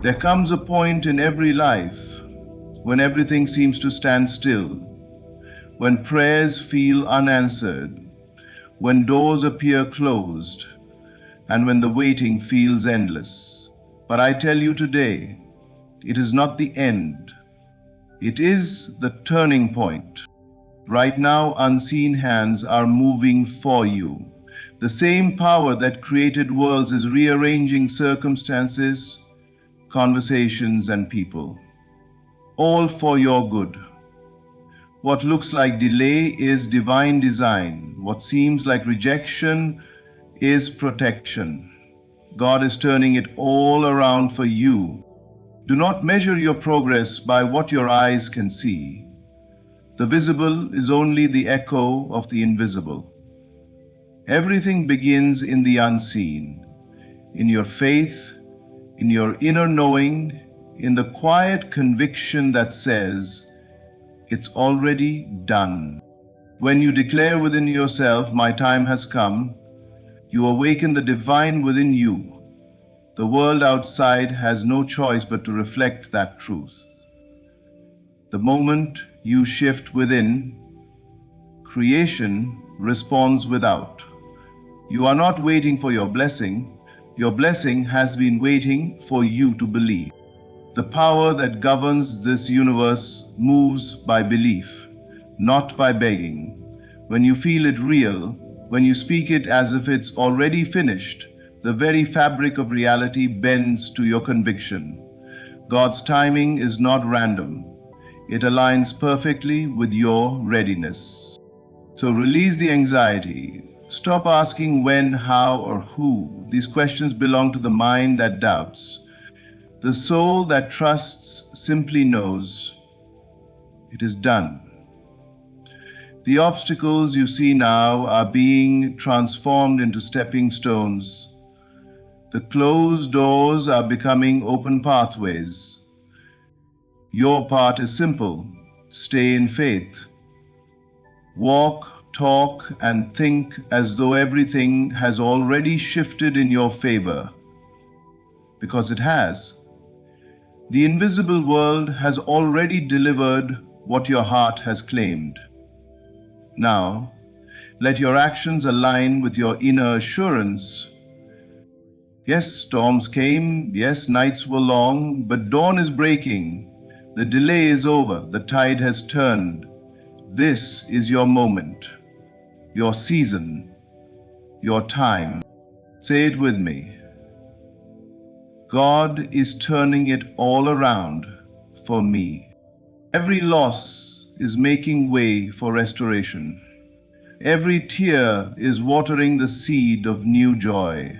There comes a point in every life when everything seems to stand still, when prayers feel unanswered, when doors appear closed, and when the waiting feels endless. But I tell you today, it is not the end. It is the turning point. Right now, unseen hands are moving for you. The same power that created worlds is rearranging circumstances, conversations, and people, all for your good. What looks like delay is divine design. What seems like rejection is protection. God is turning it all around for you. Do not measure your progress by what your eyes can see. The visible is only the echo of the invisible. Everything begins in the unseen, in your faith, in your inner knowing, in the quiet conviction that says, it's already done. When you declare within yourself, my time has come, you awaken the divine within you. The world outside has no choice but to reflect that truth. The moment you shift within, creation responds without. You are not waiting for your blessing. Your blessing has been waiting for you to believe. The power that governs this universe moves by belief, not by begging. When you feel it real, when you speak it as if it's already finished, the very fabric of reality bends to your conviction. God's timing is not random. It aligns perfectly with your readiness. So release the anxiety. Stop asking when, how, or who. These questions belong to the mind that doubts. The soul that trusts simply knows it is done. The obstacles you see now are being transformed into stepping stones. The closed doors are becoming open pathways. Your part is simple. Stay in faith. Walk, talk, and think as though everything has already shifted in your favor. Because it has. The invisible world has already delivered what your heart has claimed. Now, let your actions align with your inner assurance. Yes, storms came, yes, nights were long, but dawn is breaking. The delay is over, the tide has turned. This is your moment, your season, your time. Say it with me. God is turning it all around for me. Every loss is making way for restoration. Every tear is watering the seed of new joy.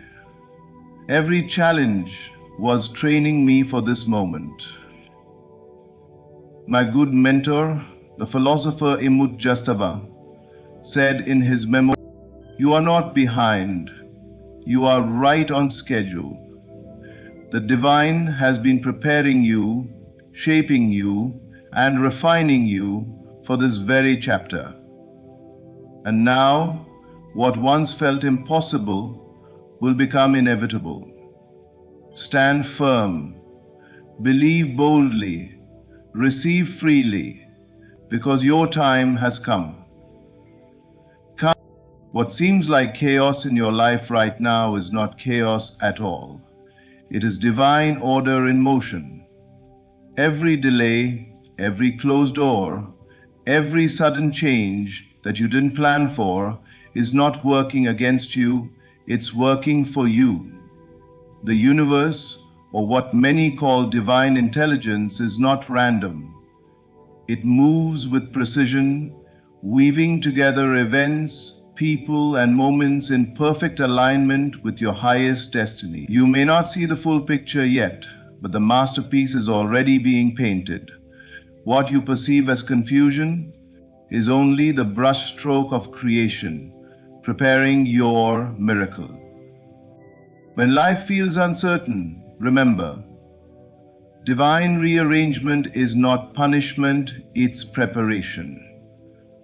Every challenge was training me for this moment. My good mentor, the philosopher Imut Jastava, said in his memoir, "You are not behind, you are right on schedule. The divine has been preparing you, shaping you, and refining you for this very chapter. And now, what once felt impossible will become inevitable. Stand firm, believe boldly, receive freely, because your time has come. Come. What seems like chaos in your life right now is not chaos at all. It is divine order in motion. Every delay, every closed door, every sudden change that you didn't plan for is not working against you, it's working for you. The universe, or what many call divine intelligence, is not random. It moves with precision, weaving together events, people, and moments in perfect alignment with your highest destiny. You may not see the full picture yet, but the masterpiece is already being painted. What you perceive as confusion is only the brushstroke of creation, preparing your miracle. When life feels uncertain, remember, divine rearrangement is not punishment, it's preparation.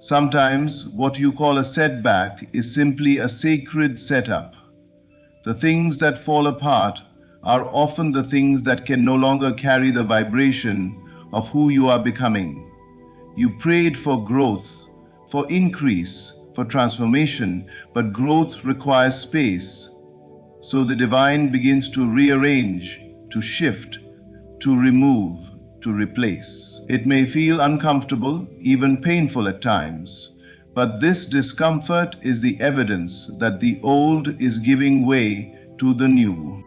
Sometimes what you call a setback is simply a sacred setup. The things that fall apart are often the things that can no longer carry the vibration of who you are becoming. You prayed for growth, for increase, for transformation, but growth requires space. So the divine begins to rearrange, to shift, to remove, to replace. It may feel uncomfortable, even painful at times, but this discomfort is the evidence that the old is giving way to the new.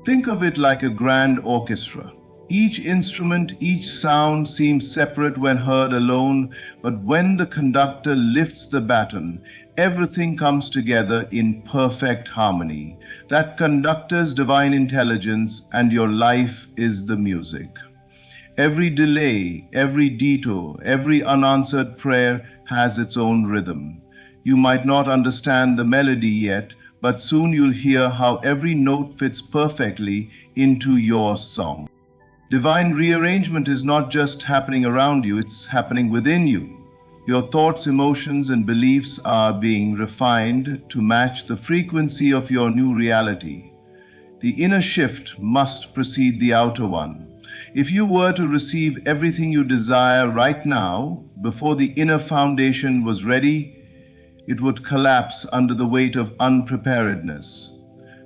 Think of it like a grand orchestra. Each instrument, each sound seems separate when heard alone, but when the conductor lifts the baton, everything comes together in perfect harmony. That conductor's divine intelligence, and your life is the music. Every delay, every detour, every unanswered prayer has its own rhythm. You might not understand the melody yet, but soon you'll hear how every note fits perfectly into your song. Divine rearrangement is not just happening around you, it's happening within you. Your thoughts, emotions, and beliefs are being refined to match the frequency of your new reality. The inner shift must precede the outer one. If you were to receive everything you desire right now, before the inner foundation was ready, it would collapse under the weight of unpreparedness.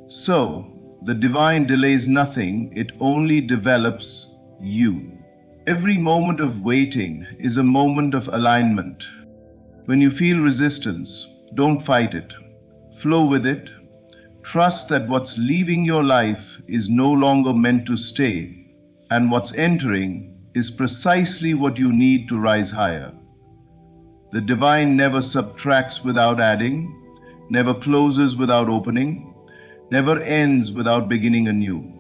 So, the divine delays nothing, it only develops you. Every moment of waiting is a moment of alignment. When you feel resistance, don't fight it. Flow with it. Trust that what's leaving your life is no longer meant to stay, and what's entering is precisely what you need to rise higher. The divine never subtracts without adding, never closes without opening, never ends without beginning anew.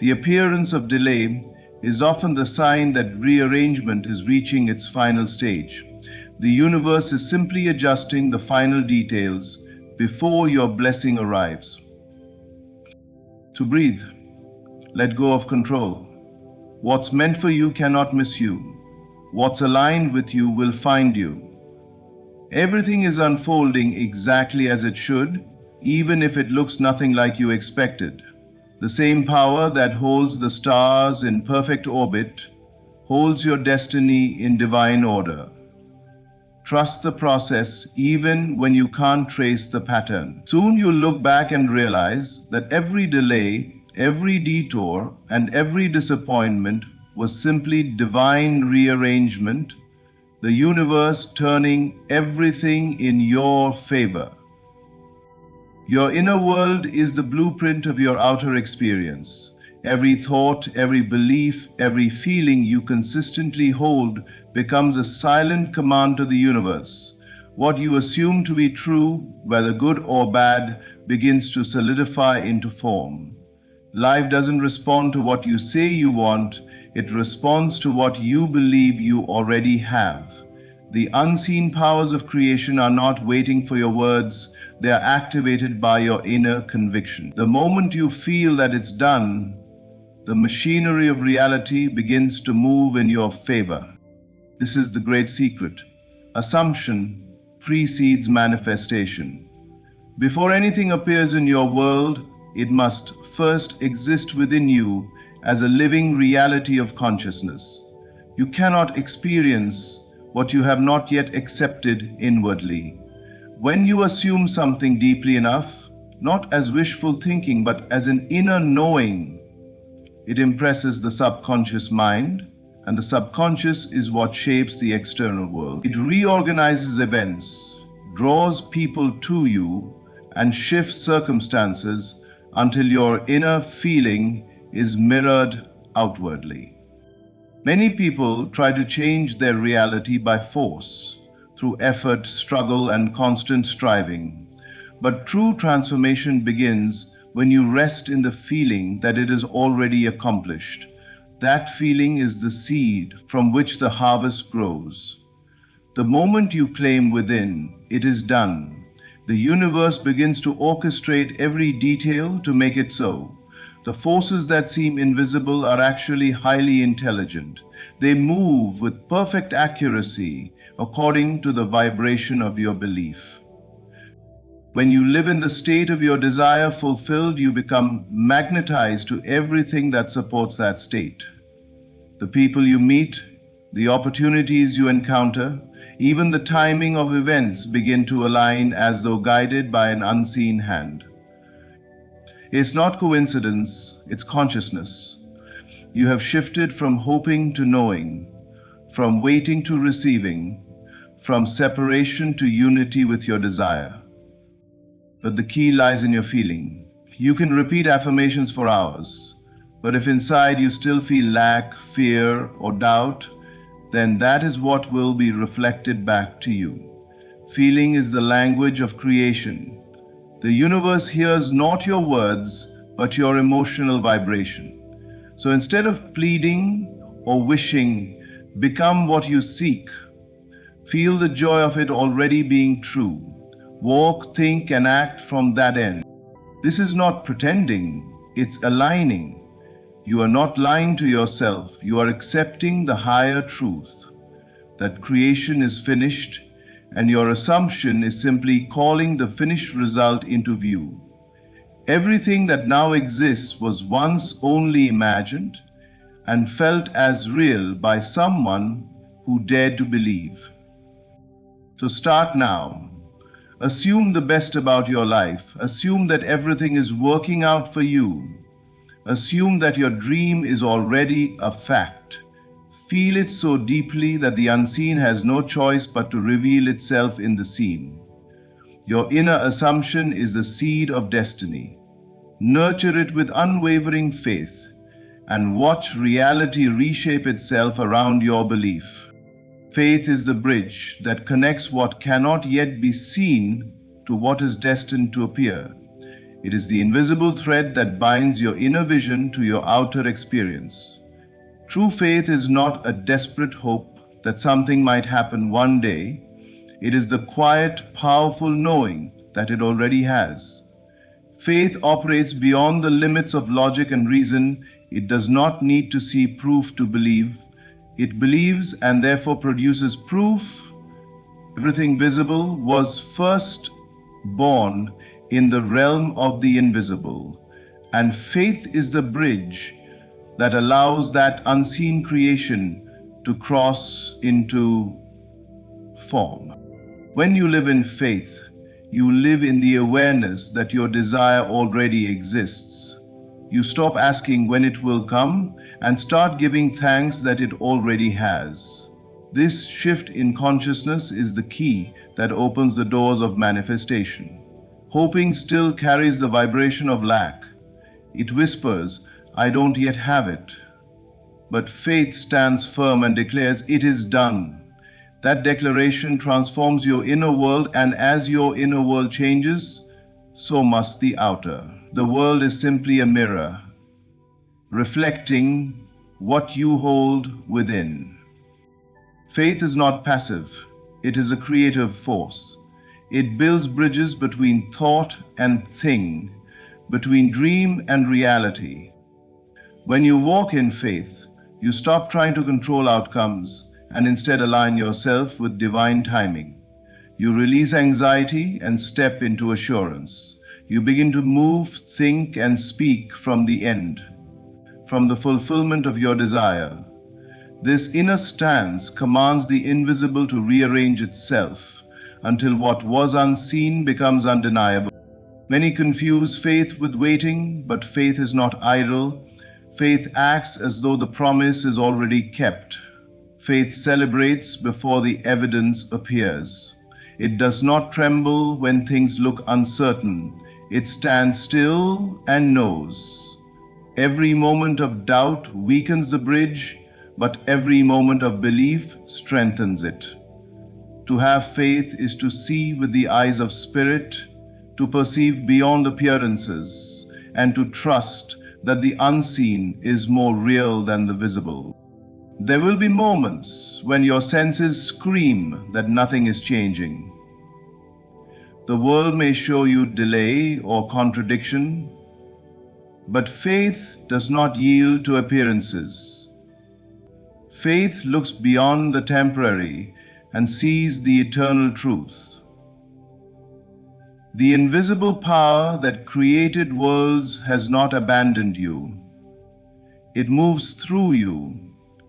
The appearance of delay is often the sign that rearrangement is reaching its final stage. The universe is simply adjusting the final details before your blessing arrives. To breathe, let go of control. What's meant for you cannot miss you. What's aligned with you will find you. Everything is unfolding exactly as it should, even if it looks nothing like you expected. The same power that holds the stars in perfect orbit holds your destiny in divine order. Trust the process even when you can't trace the pattern. Soon you'll look back and realize that every delay, every detour, and every disappointment was simply divine rearrangement, the universe turning everything in your favor. Your inner world is the blueprint of your outer experience. Every thought, every belief, every feeling you consistently hold becomes a silent command to the universe. What you assume to be true, whether good or bad, begins to solidify into form. Life doesn't respond to what you say you want, it responds to what you believe you already have. The unseen powers of creation are not waiting for your words, they are activated by your inner conviction. The moment you feel that it's done, the machinery of reality begins to move in your favor. This is the great secret. Assumption precedes manifestation. Before anything appears in your world, it must first exist within you as a living reality of consciousness. You cannot experience what you have not yet accepted inwardly. When you assume something deeply enough, not as wishful thinking but as an inner knowing, it impresses the subconscious mind, and the subconscious is what shapes the external world. It reorganizes events, draws people to you, and shifts circumstances until your inner feeling is mirrored outwardly. Many people try to change their reality by force, through effort, struggle, and constant striving. But true transformation begins when you rest in the feeling that it is already accomplished. That feeling is the seed from which the harvest grows. The moment you claim within, it is done, the universe begins to orchestrate every detail to make it so. The forces that seem invisible are actually highly intelligent. They move with perfect accuracy according to the vibration of your belief. When you live in the state of your desire fulfilled, you become magnetized to everything that supports that state. The people you meet, the opportunities you encounter, even the timing of events begin to align as though guided by an unseen hand. It's not coincidence, it's consciousness. You have shifted from hoping to knowing, from waiting to receiving, from separation to unity with your desire. But the key lies in your feeling. You can repeat affirmations for hours, but if inside you still feel lack, fear, or doubt, then that is what will be reflected back to you. Feeling is the language of creation. The universe hears not your words, but your emotional vibration. So instead of pleading or wishing, become what you seek. Feel the joy of it already being true. Walk, think, and act from that end. This is not pretending, it's aligning. You are not lying to yourself, you are accepting the higher truth that creation is finished, and your assumption is simply calling the finished result into view. Everything that now exists was once only imagined and felt as real by someone who dared to believe. So start now. Assume the best about your life. Assume that everything is working out for you. Assume that your dream is already a fact. Feel it so deeply that the unseen has no choice but to reveal itself in the seen. Your inner assumption is the seed of destiny. Nurture it with unwavering faith and watch reality reshape itself around your belief. Faith is the bridge that connects what cannot yet be seen to what is destined to appear. It is the invisible thread that binds your inner vision to your outer experience. True faith is not a desperate hope that something might happen one day. It is the quiet, powerful knowing that it already has. Faith operates beyond the limits of logic and reason. It does not need to see proof to believe. It believes and therefore produces proof. Everything visible was first born in the realm of the invisible, and faith is the bridge that allows that unseen creation to cross into form. When you live in faith, you live in the awareness that your desire already exists. You stop asking when it will come and start giving thanks that it already has. This shift in consciousness is the key that opens the doors of manifestation. Hoping still carries the vibration of lack. It whispers, "I don't yet have it." But faith stands firm and declares, "It is done." That declaration transforms your inner world, and as your inner world changes, so must the outer. The world is simply a mirror, reflecting what you hold within. Faith is not passive, it is a creative force. It builds bridges between thought and thing, between dream and reality. When you walk in faith, you stop trying to control outcomes and instead align yourself with divine timing. You release anxiety and step into assurance. You begin to move, think, and speak from the end, from the fulfillment of your desire. This inner stance commands the invisible to rearrange itself until what was unseen becomes undeniable. Many confuse faith with waiting, but faith is not idle. Faith acts as though the promise is already kept. Faith celebrates before the evidence appears. It does not tremble when things look uncertain. It stands still and knows. Every moment of doubt weakens the bridge, but every moment of belief strengthens it. To have faith is to see with the eyes of spirit, to perceive beyond appearances, and to trust that the unseen is more real than the visible. There will be moments when your senses scream that nothing is changing. The world may show you delay or contradiction, but faith does not yield to appearances. Faith looks beyond the temporary and sees the eternal truth. The invisible power that created worlds has not abandoned you. It moves through you,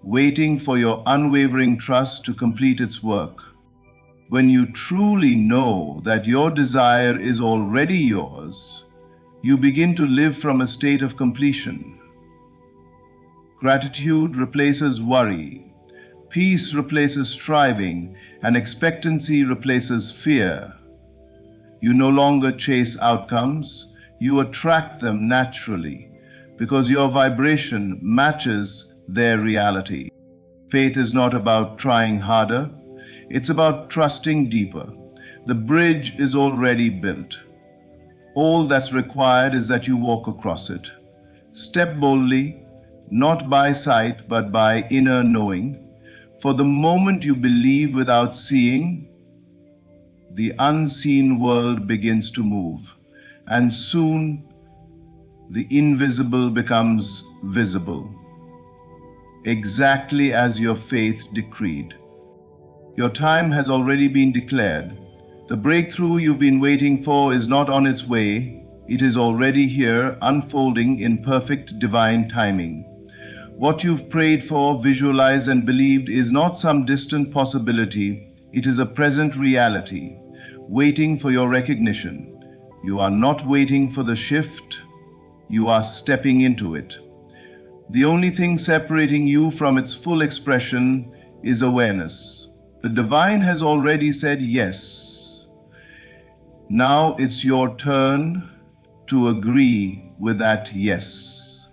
waiting for your unwavering trust to complete its work. When you truly know that your desire is already yours, you begin to live from a state of completion. Gratitude replaces worry, peace replaces striving, and expectancy replaces fear. You no longer chase outcomes, you attract them naturally because your vibration matches their reality. Faith is not about trying harder, it's about trusting deeper. The bridge is already built. All that's required is that you walk across it. Step boldly, not by sight but by inner knowing. For the moment you believe without seeing, the unseen world begins to move, and soon the invisible becomes visible, exactly as your faith decreed. Your time has already been declared. The breakthrough you've been waiting for is not on its way. It is already here, unfolding in perfect divine timing. What you've prayed for, visualized, and believed is not some distant possibility. It is a present reality, waiting for your recognition. You are not waiting for the shift, you are stepping into it. The only thing separating you from its full expression is awareness. The divine has already said yes. Now it's your turn to agree with that yes.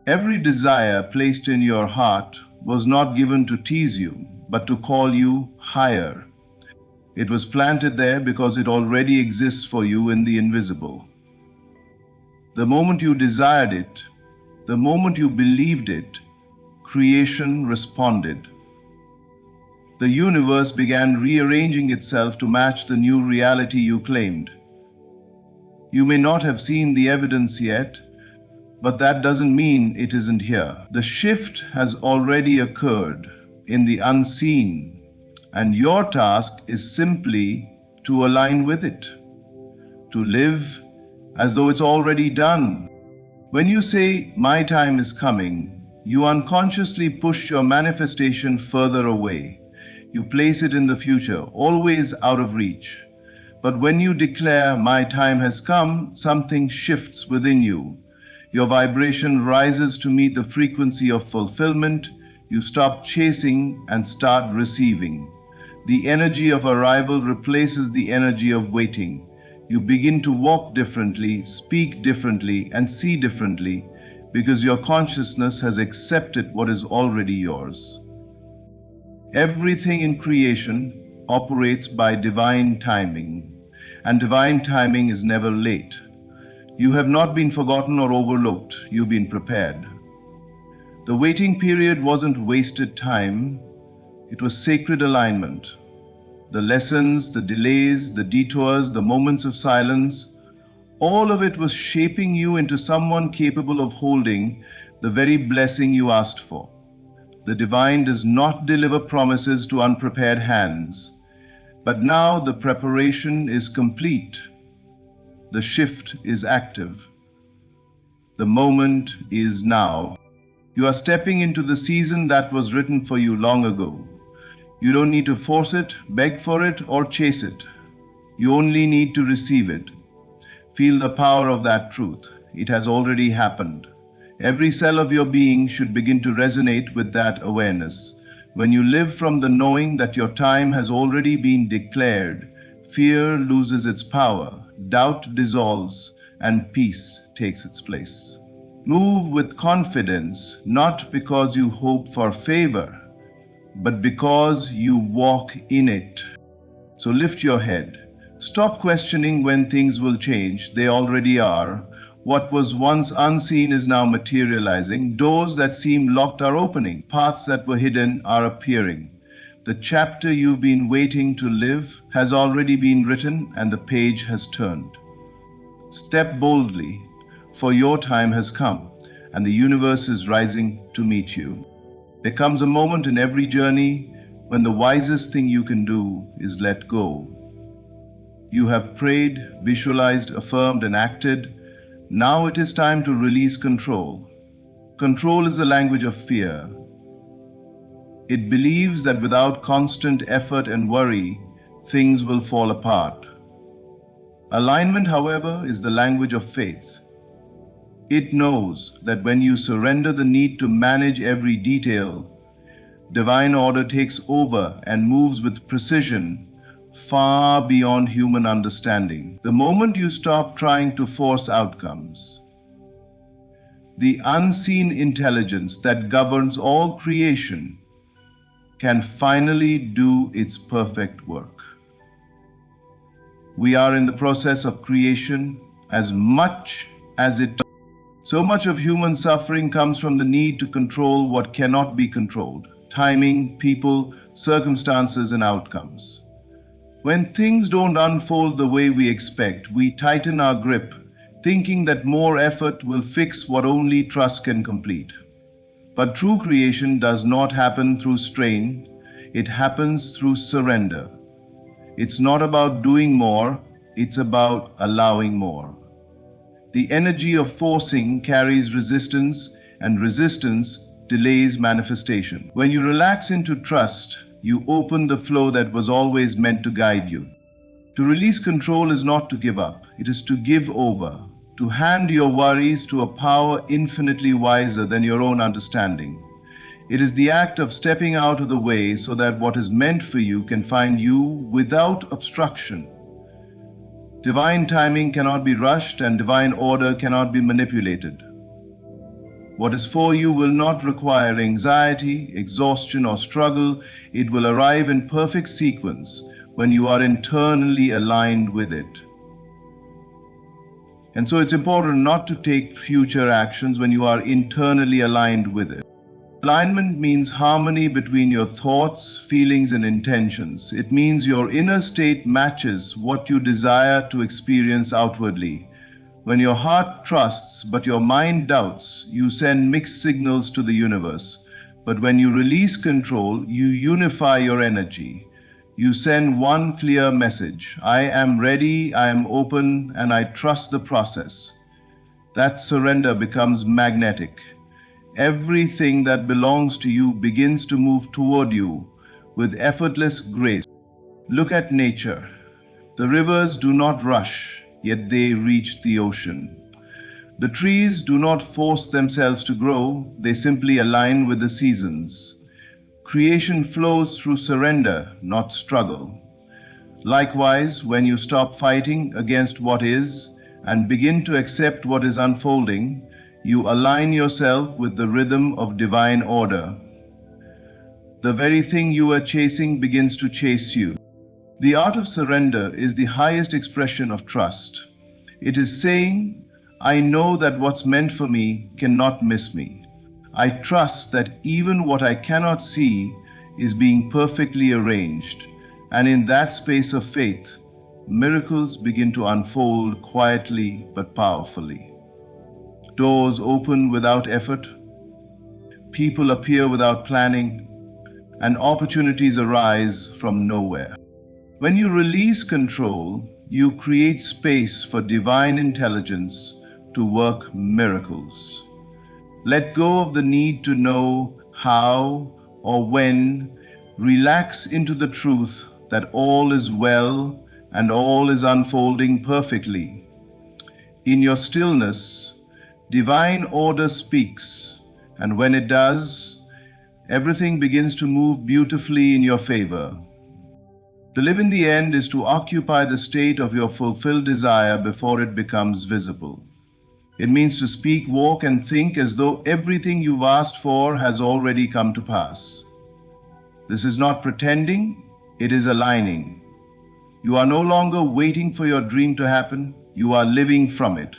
Every desire placed in your heart was not given to tease you, but to call you higher. It was planted there because it already exists for you in the invisible. The moment you desired it, the moment you believed it, creation responded. The universe began rearranging itself to match the new reality you claimed. You may not have seen the evidence yet, but that doesn't mean it isn't here. The shift has already occurred in the unseen, and your task is simply to align with it, to live as though it's already done. When you say, "My time is coming," you unconsciously push your manifestation further away. You place it in the future, always out of reach. But when you declare, "My time has come," something shifts within you. Your vibration rises to meet the frequency of fulfillment. You stop chasing and start receiving. The energy of arrival replaces the energy of waiting. You begin to walk differently, speak differently, and see differently because your consciousness has accepted what is already yours. Everything in creation operates by divine timing, and divine timing is never late. You have not been forgotten or overlooked, you've been prepared. The waiting period wasn't wasted time, it was sacred alignment. The lessons, the delays, the detours, the moments of silence, all of it was shaping you into someone capable of holding the very blessing you asked for. The divine does not deliver promises to unprepared hands, but now the preparation is complete. The shift is active. The moment is now. You are stepping into the season that was written for you long ago. You don't need to force it, beg for it, or chase it. You only need to receive it. Feel the power of that truth. It has already happened. Every cell of your being should begin to resonate with that awareness. When you live from the knowing that your time has already been declared, fear loses its power, doubt dissolves, and peace takes its place. Move with confidence, not because you hope for favor, but because you walk in it. So lift your head. Stop questioning when things will change. They already are. What was once unseen is now materializing. Doors that seemed locked are opening. Paths that were hidden are appearing. The chapter you've been waiting to live has already been written, and the page has turned. Step boldly, for your time has come, and the universe is rising to meet you. There comes a moment in every journey when the wisest thing you can do is let go. You have prayed, visualized, affirmed, and acted. Now it is time to release control. Control is the language of fear. It believes that without constant effort and worry, things will fall apart. Alignment, however, is the language of faith. It knows that when you surrender the need to manage every detail, divine order takes over and moves with precision far beyond human understanding. The moment you stop trying to force outcomes, the unseen intelligence that governs all creation can finally do its perfect work. We are in the process of creation as much as it. So much of human suffering comes from the need to control what cannot be controlled: timing, people, circumstances, and outcomes. When things don't unfold the way we expect, we tighten our grip, thinking that more effort will fix what only trust can complete. But true creation does not happen through strain, it happens through surrender. It's not about doing more, it's about allowing more. The energy of forcing carries resistance, and resistance delays manifestation. When you relax into trust, you open the flow that was always meant to guide you. To release control is not to give up, it is to give over, to hand your worries to a power infinitely wiser than your own understanding. It is the act of stepping out of the way so that what is meant for you can find you without obstruction. Divine timing cannot be rushed, and divine order cannot be manipulated. What is for you will not require anxiety, exhaustion, or struggle. It will arrive in perfect sequence when you are internally aligned with it. And so it's important not to take future actions when you are internally aligned with it. Alignment means harmony between your thoughts, feelings, and intentions. It means your inner state matches what you desire to experience outwardly. When your heart trusts but your mind doubts, you send mixed signals to the universe. But when you release control, you unify your energy. You send one clear message: I am ready, I am open, and I trust the process. That surrender becomes magnetic. Everything that belongs to you begins to move toward you with effortless grace. Look at nature. The rivers do not rush, yet they reach the ocean. The trees do not force themselves to grow, they simply align with the seasons. Creation flows through surrender, not struggle. Likewise, when you stop fighting against what is and begin to accept what is unfolding, you align yourself with the rhythm of divine order. The very thing you are chasing begins to chase you. The art of surrender is the highest expression of trust. It is saying, I know that what's meant for me cannot miss me. I trust that even what I cannot see is being perfectly arranged. And in that space of faith, miracles begin to unfold quietly but powerfully. Doors open without effort, people appear without planning, and opportunities arise from nowhere. When you release control, you create space for divine intelligence to work miracles. Let go of the need to know how or when. Relax into the truth that all is well and all is unfolding perfectly. In your stillness, divine order speaks, and when it does, everything begins to move beautifully in your favor. To live in the end is to occupy the state of your fulfilled desire before it becomes visible. It means to speak, walk, and think as though everything you've asked for has already come to pass. This is not pretending, it is aligning. You are no longer waiting for your dream to happen, you are living from it.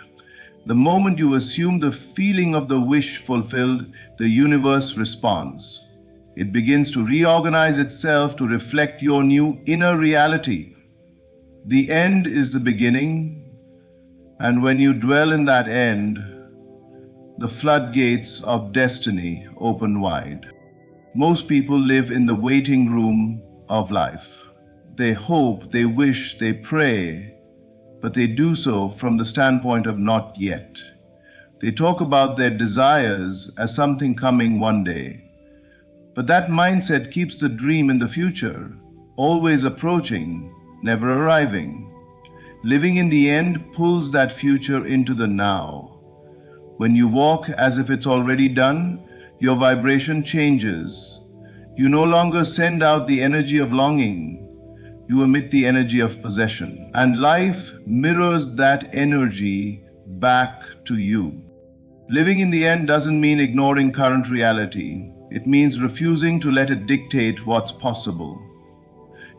The moment you assume the feeling of the wish fulfilled, the universe responds. It begins to reorganize itself to reflect your new inner reality. The end is the beginning, and when you dwell in that end, the floodgates of destiny open wide. Most people live in the waiting room of life. They hope, they wish, they pray, but they do so from the standpoint of not yet. They talk about their desires as something coming one day. But that mindset keeps the dream in the future, always approaching, never arriving. Living in the end pulls that future into the now. When you walk as if it's already done, your vibration changes. You no longer send out the energy of longing. You emit the energy of possession. And life mirrors that energy back to you. Living in the end doesn't mean ignoring current reality. It means refusing to let it dictate what's possible.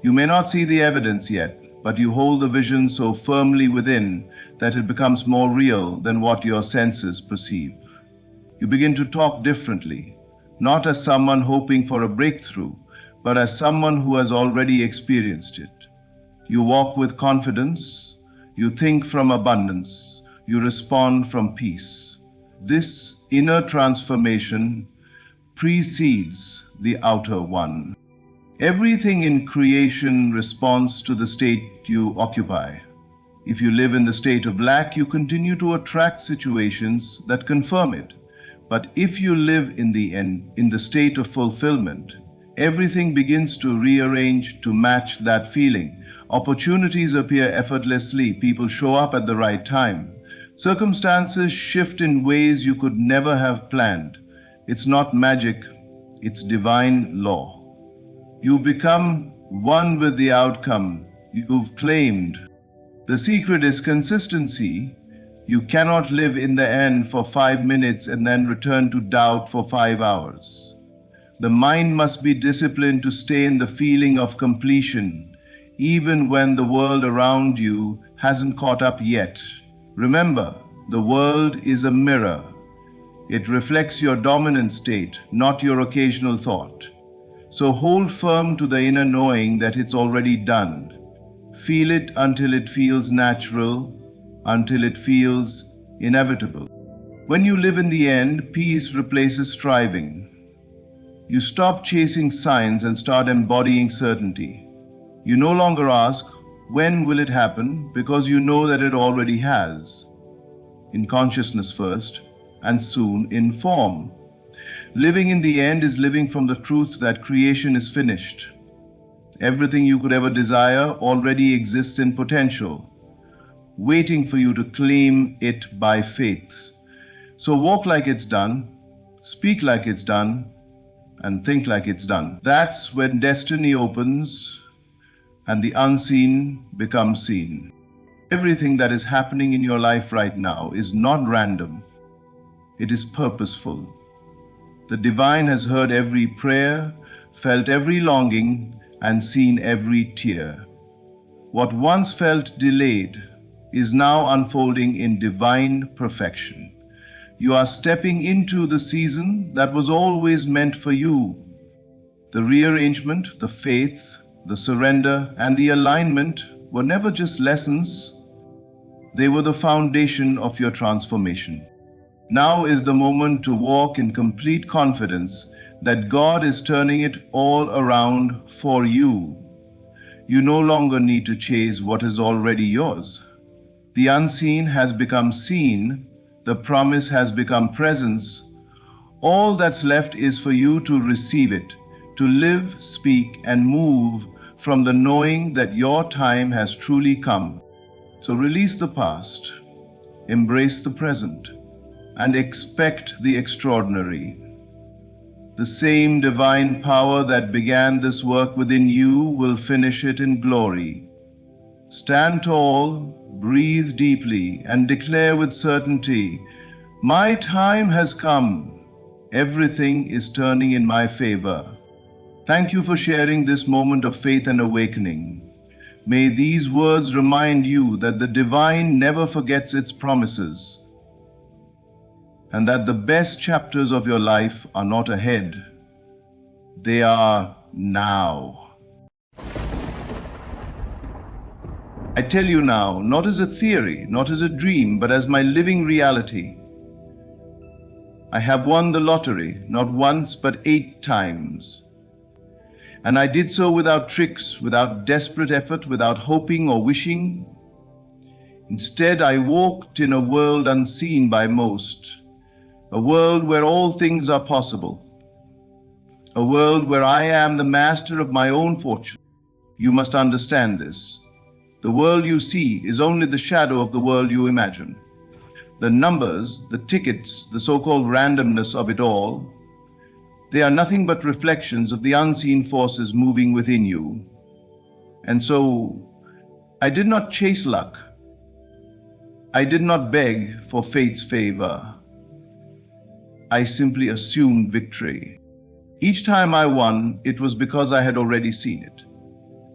You may not see the evidence yet, but you hold the vision so firmly within that it becomes more real than what your senses perceive. You begin to talk differently, not as someone hoping for a breakthrough, but as someone who has already experienced it. You walk with confidence, you think from abundance, you respond from peace. This inner transformation precedes the outer one. Everything in creation responds to the state you occupy. If you live in the state of lack, you continue to attract situations that confirm it. But if you live in the state of fulfillment, everything begins to rearrange to match that feeling. Opportunities appear effortlessly, people show up at the right time. Circumstances shift in ways you could never have planned. It's not magic, it's divine law. You become one with the outcome you've claimed. The secret is consistency. You cannot live in the end for 5 minutes and then return to doubt for 5 hours. The mind must be disciplined to stay in the feeling of completion, even when the world around you hasn't caught up yet. Remember, the world is a mirror. It reflects your dominant state, not your occasional thought. So hold firm to the inner knowing that it's already done. Feel it until it feels natural, until it feels inevitable. When you live in the end, peace replaces striving. You stop chasing signs and start embodying certainty. You no longer ask, when will it happen? Because you know that it already has. In consciousness first, and soon in form. Living in the end is living from the truth that creation is finished. Everything you could ever desire already exists in potential, waiting for you to claim it by faith. So walk like it's done, speak like it's done, and think like it's done. That's when destiny opens and the unseen becomes seen. Everything that is happening in your life right now is not random. It is purposeful. The divine has heard every prayer, felt every longing, and seen every tear. What once felt delayed is now unfolding in divine perfection. You are stepping into the season that was always meant for you. The rearrangement, the faith, the surrender, and the alignment were never just lessons. They were the foundation of your transformation. Now is the moment to walk in complete confidence that God is turning it all around for you. You no longer need to chase what is already yours. The unseen has become seen, the promise has become presence. All that's left is for you to receive it, to live, speak, and move from the knowing that your time has truly come. So release the past, embrace the present, and expect the extraordinary. The same divine power that began this work within you will finish it in glory. Stand tall, breathe deeply, and declare with certainty, my time has come. Everything is turning in my favor. Thank you for sharing this moment of faith and awakening. May these words remind you that the divine never forgets its promises, and that the best chapters of your life are not ahead. They are now. I tell you now, not as a theory, not as a dream, but as my living reality. I have won the lottery, not once, but 8 times. And I did so without tricks, without desperate effort, without hoping or wishing. Instead, I walked in a world unseen by most, a world where all things are possible, a world where I am the master of my own fortune. You must understand this. The world you see is only the shadow of the world you imagine. The numbers, the tickets, the so-called randomness of it all, they are nothing but reflections of the unseen forces moving within you. And so, I did not chase luck. I did not beg for fate's favor. I simply assumed victory. Each time I won, it was because I had already seen it.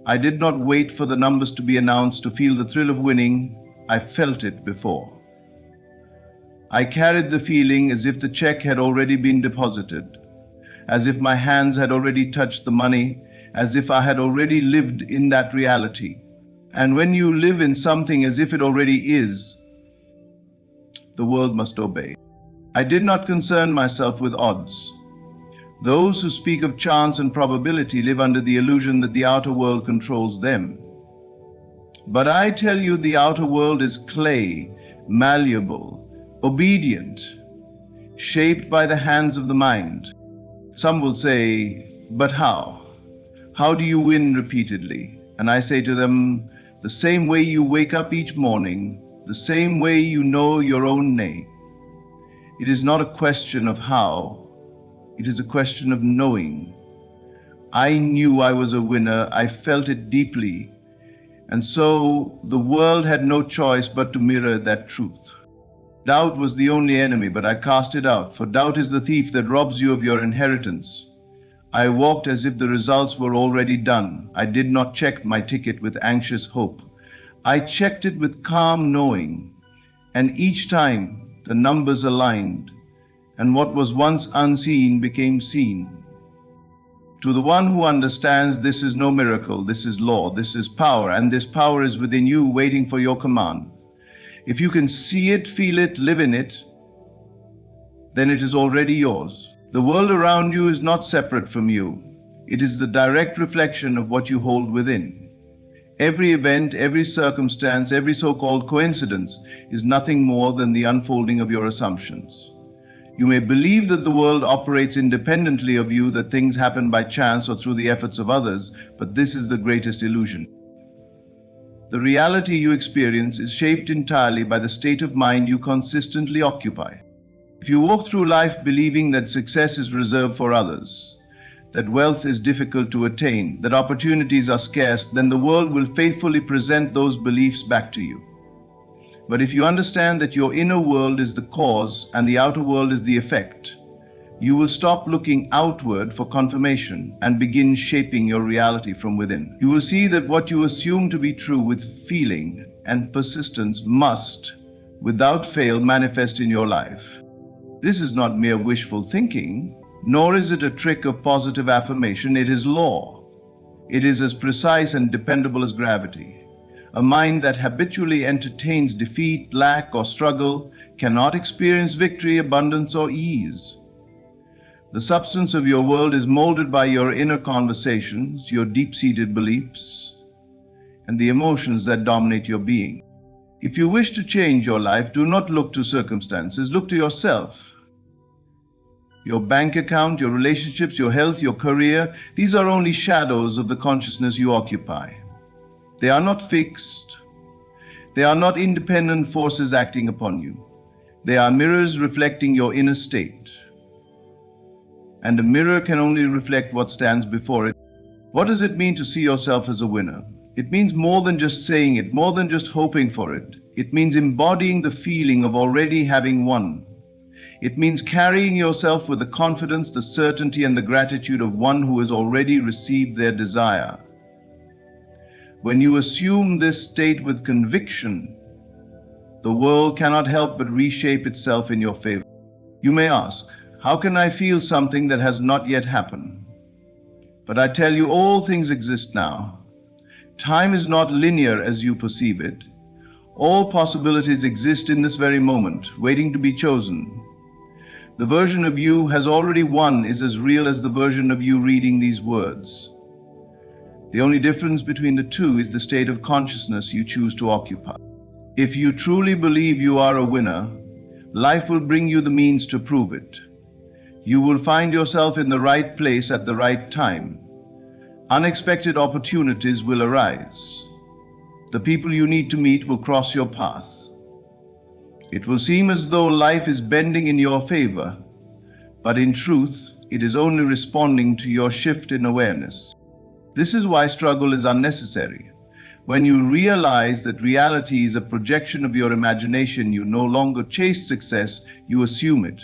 I did not wait for the numbers to be announced to feel the thrill of winning. I felt it before. I carried the feeling as if the check had already been deposited, as if my hands had already touched the money, as if I had already lived in that reality. And when you live in something as if it already is, the world must obey. I did not concern myself with odds. Those who speak of chance and probability live under the illusion that the outer world controls them. But I tell you, the outer world is clay, malleable, obedient, shaped by the hands of the mind. Some will say, but how? How do you win repeatedly? And I say to them, the same way you wake up each morning, the same way you know your own name. It is not a question of how, it is a question of knowing. I knew I was a winner, I felt it deeply, and so the world had no choice but to mirror that truth. Doubt was the only enemy, but I cast it out, for doubt is the thief that robs you of your inheritance. I walked as if the results were already done. I did not check my ticket with anxious hope. I checked it with calm knowing, and each time the numbers aligned, and what was once unseen became seen. To the one who understands, this is no miracle, this is law, this is power, and this power is within you waiting for your command. If you can see it, feel it, live in it, then it is already yours. The world around you is not separate from you. It is the direct reflection of what you hold within. Every event, every circumstance, every so-called coincidence is nothing more than the unfolding of your assumptions. You may believe that the world operates independently of you, that things happen by chance or through the efforts of others, but this is the greatest illusion. The reality you experience is shaped entirely by the state of mind you consistently occupy. If you walk through life believing that success is reserved for others, that wealth is difficult to attain, that opportunities are scarce, then the world will faithfully present those beliefs back to you. But if you understand that your inner world is the cause and the outer world is the effect, you will stop looking outward for confirmation and begin shaping your reality from within. You will see that what you assume to be true with feeling and persistence must, without fail, manifest in your life. This is not mere wishful thinking, nor is it a trick of positive affirmation. It is law. It is as precise and dependable as gravity. A mind that habitually entertains defeat, lack, or struggle cannot experience victory, abundance, or ease. The substance of your world is molded by your inner conversations, your deep-seated beliefs, and the emotions that dominate your being. If you wish to change your life, do not look to circumstances, look to yourself. Your bank account, your relationships, your health, your career, these are only shadows of the consciousness you occupy. They are not fixed. They are not independent forces acting upon you. They are mirrors reflecting your inner state. And a mirror can only reflect what stands before it. What does it mean to see yourself as a winner? It means more than just saying it, more than just hoping for it. It means embodying the feeling of already having won. It means carrying yourself with the confidence, the certainty, and the gratitude of one who has already received their desire. When you assume this state with conviction, the world cannot help but reshape itself in your favor. You may ask, how can I feel something that has not yet happened? But I tell you, all things exist now. Time is not linear as you perceive it. All possibilities exist in this very moment, waiting to be chosen. The version of you has already won is as real as the version of you reading these words. The only difference between the two is the state of consciousness you choose to occupy. If you truly believe you are a winner, life will bring you the means to prove it. You will find yourself in the right place at the right time. Unexpected opportunities will arise. The people you need to meet will cross your path. It will seem as though life is bending in your favor, but in truth, it is only responding to your shift in awareness. This is why struggle is unnecessary. When you realize that reality is a projection of your imagination, you no longer chase success, you assume it.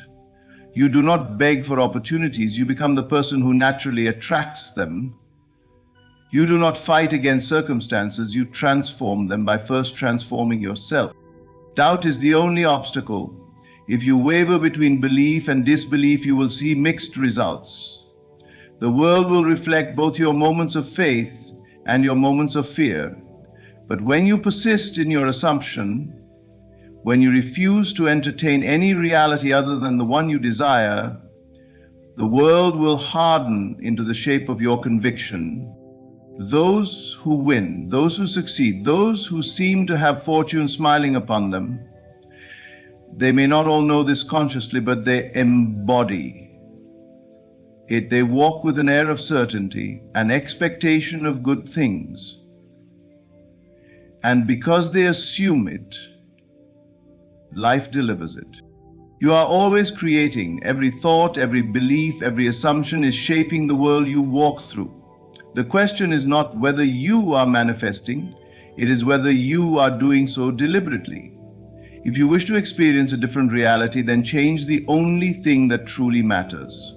You do not beg for opportunities, you become the person who naturally attracts them. You do not fight against circumstances, you transform them by first transforming yourself. Doubt is the only obstacle. If you waver between belief and disbelief, you will see mixed results. The world will reflect both your moments of faith and your moments of fear. But when you persist in your assumption, when you refuse to entertain any reality other than the one you desire, the world will harden into the shape of your conviction. Those who win, those who succeed, those who seem to have fortune smiling upon them, they may not all know this consciously, but they embody it. They walk with an air of certainty, an expectation of good things. And because they assume it, life delivers it. You are always creating. Every thought, every belief, every assumption is shaping the world you walk through. The question is not whether you are manifesting, it is whether you are doing so deliberately. If you wish to experience a different reality, then change the only thing that truly matters: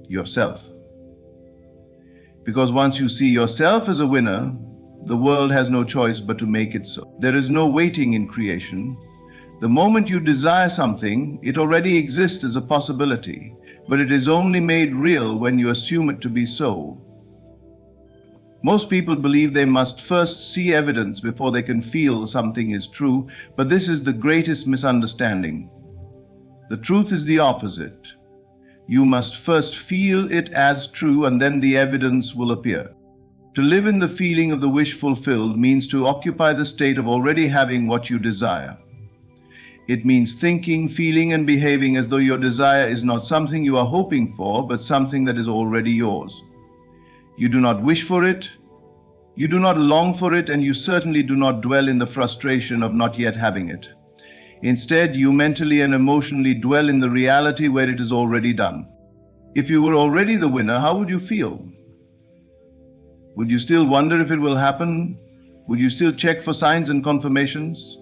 yourself. Because once you see yourself as a winner, the world has no choice but to make it so. There is no waiting in creation. The moment you desire something, it already exists as a possibility, but it is only made real when you assume it to be so. Most people believe they must first see evidence before they can feel something is true, but this is the greatest misunderstanding. The truth is the opposite. You must first feel it as true, and then the evidence will appear. To live in the feeling of the wish fulfilled means to occupy the state of already having what you desire. It means thinking, feeling, and behaving as though your desire is not something you are hoping for, but something that is already yours. You do not wish for it, you do not long for it, and you certainly do not dwell in the frustration of not yet having it. Instead, you mentally and emotionally dwell in the reality where it is already done. If you were already the winner, how would you feel? Would you still wonder if it will happen? Would you still check for signs and confirmations?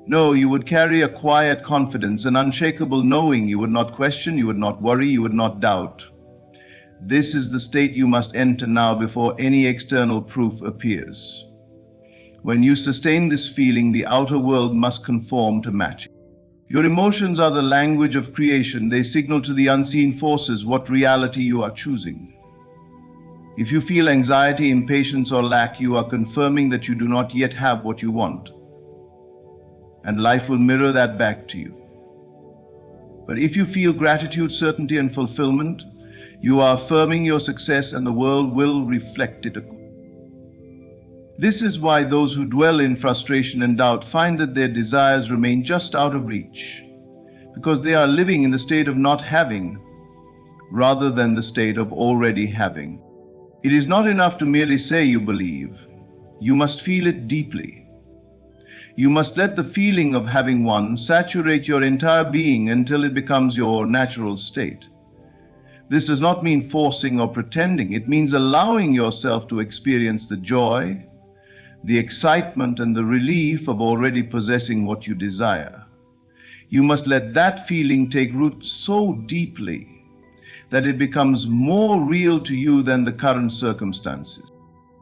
No, you would carry a quiet confidence, an unshakable knowing. You would not question, you would not worry, you would not doubt. This is the state you must enter now before any external proof appears. When you sustain this feeling, the outer world must conform to match it. Your emotions are the language of creation. They signal to the unseen forces what reality you are choosing. If you feel anxiety, impatience, or lack, you are confirming that you do not yet have what you want. And life will mirror that back to you. But if you feel gratitude, certainty, and fulfillment, you are affirming your success, and the world will reflect it. This is why those who dwell in frustration and doubt find that their desires remain just out of reach, because they are living in the state of not having, rather than the state of already having. It is not enough to merely say you believe. You must feel it deeply. You must let the feeling of having won saturate your entire being until it becomes your natural state. This does not mean forcing or pretending. It means allowing yourself to experience the joy, the excitement, and the relief of already possessing what you desire. You must let that feeling take root so deeply that it becomes more real to you than the current circumstances.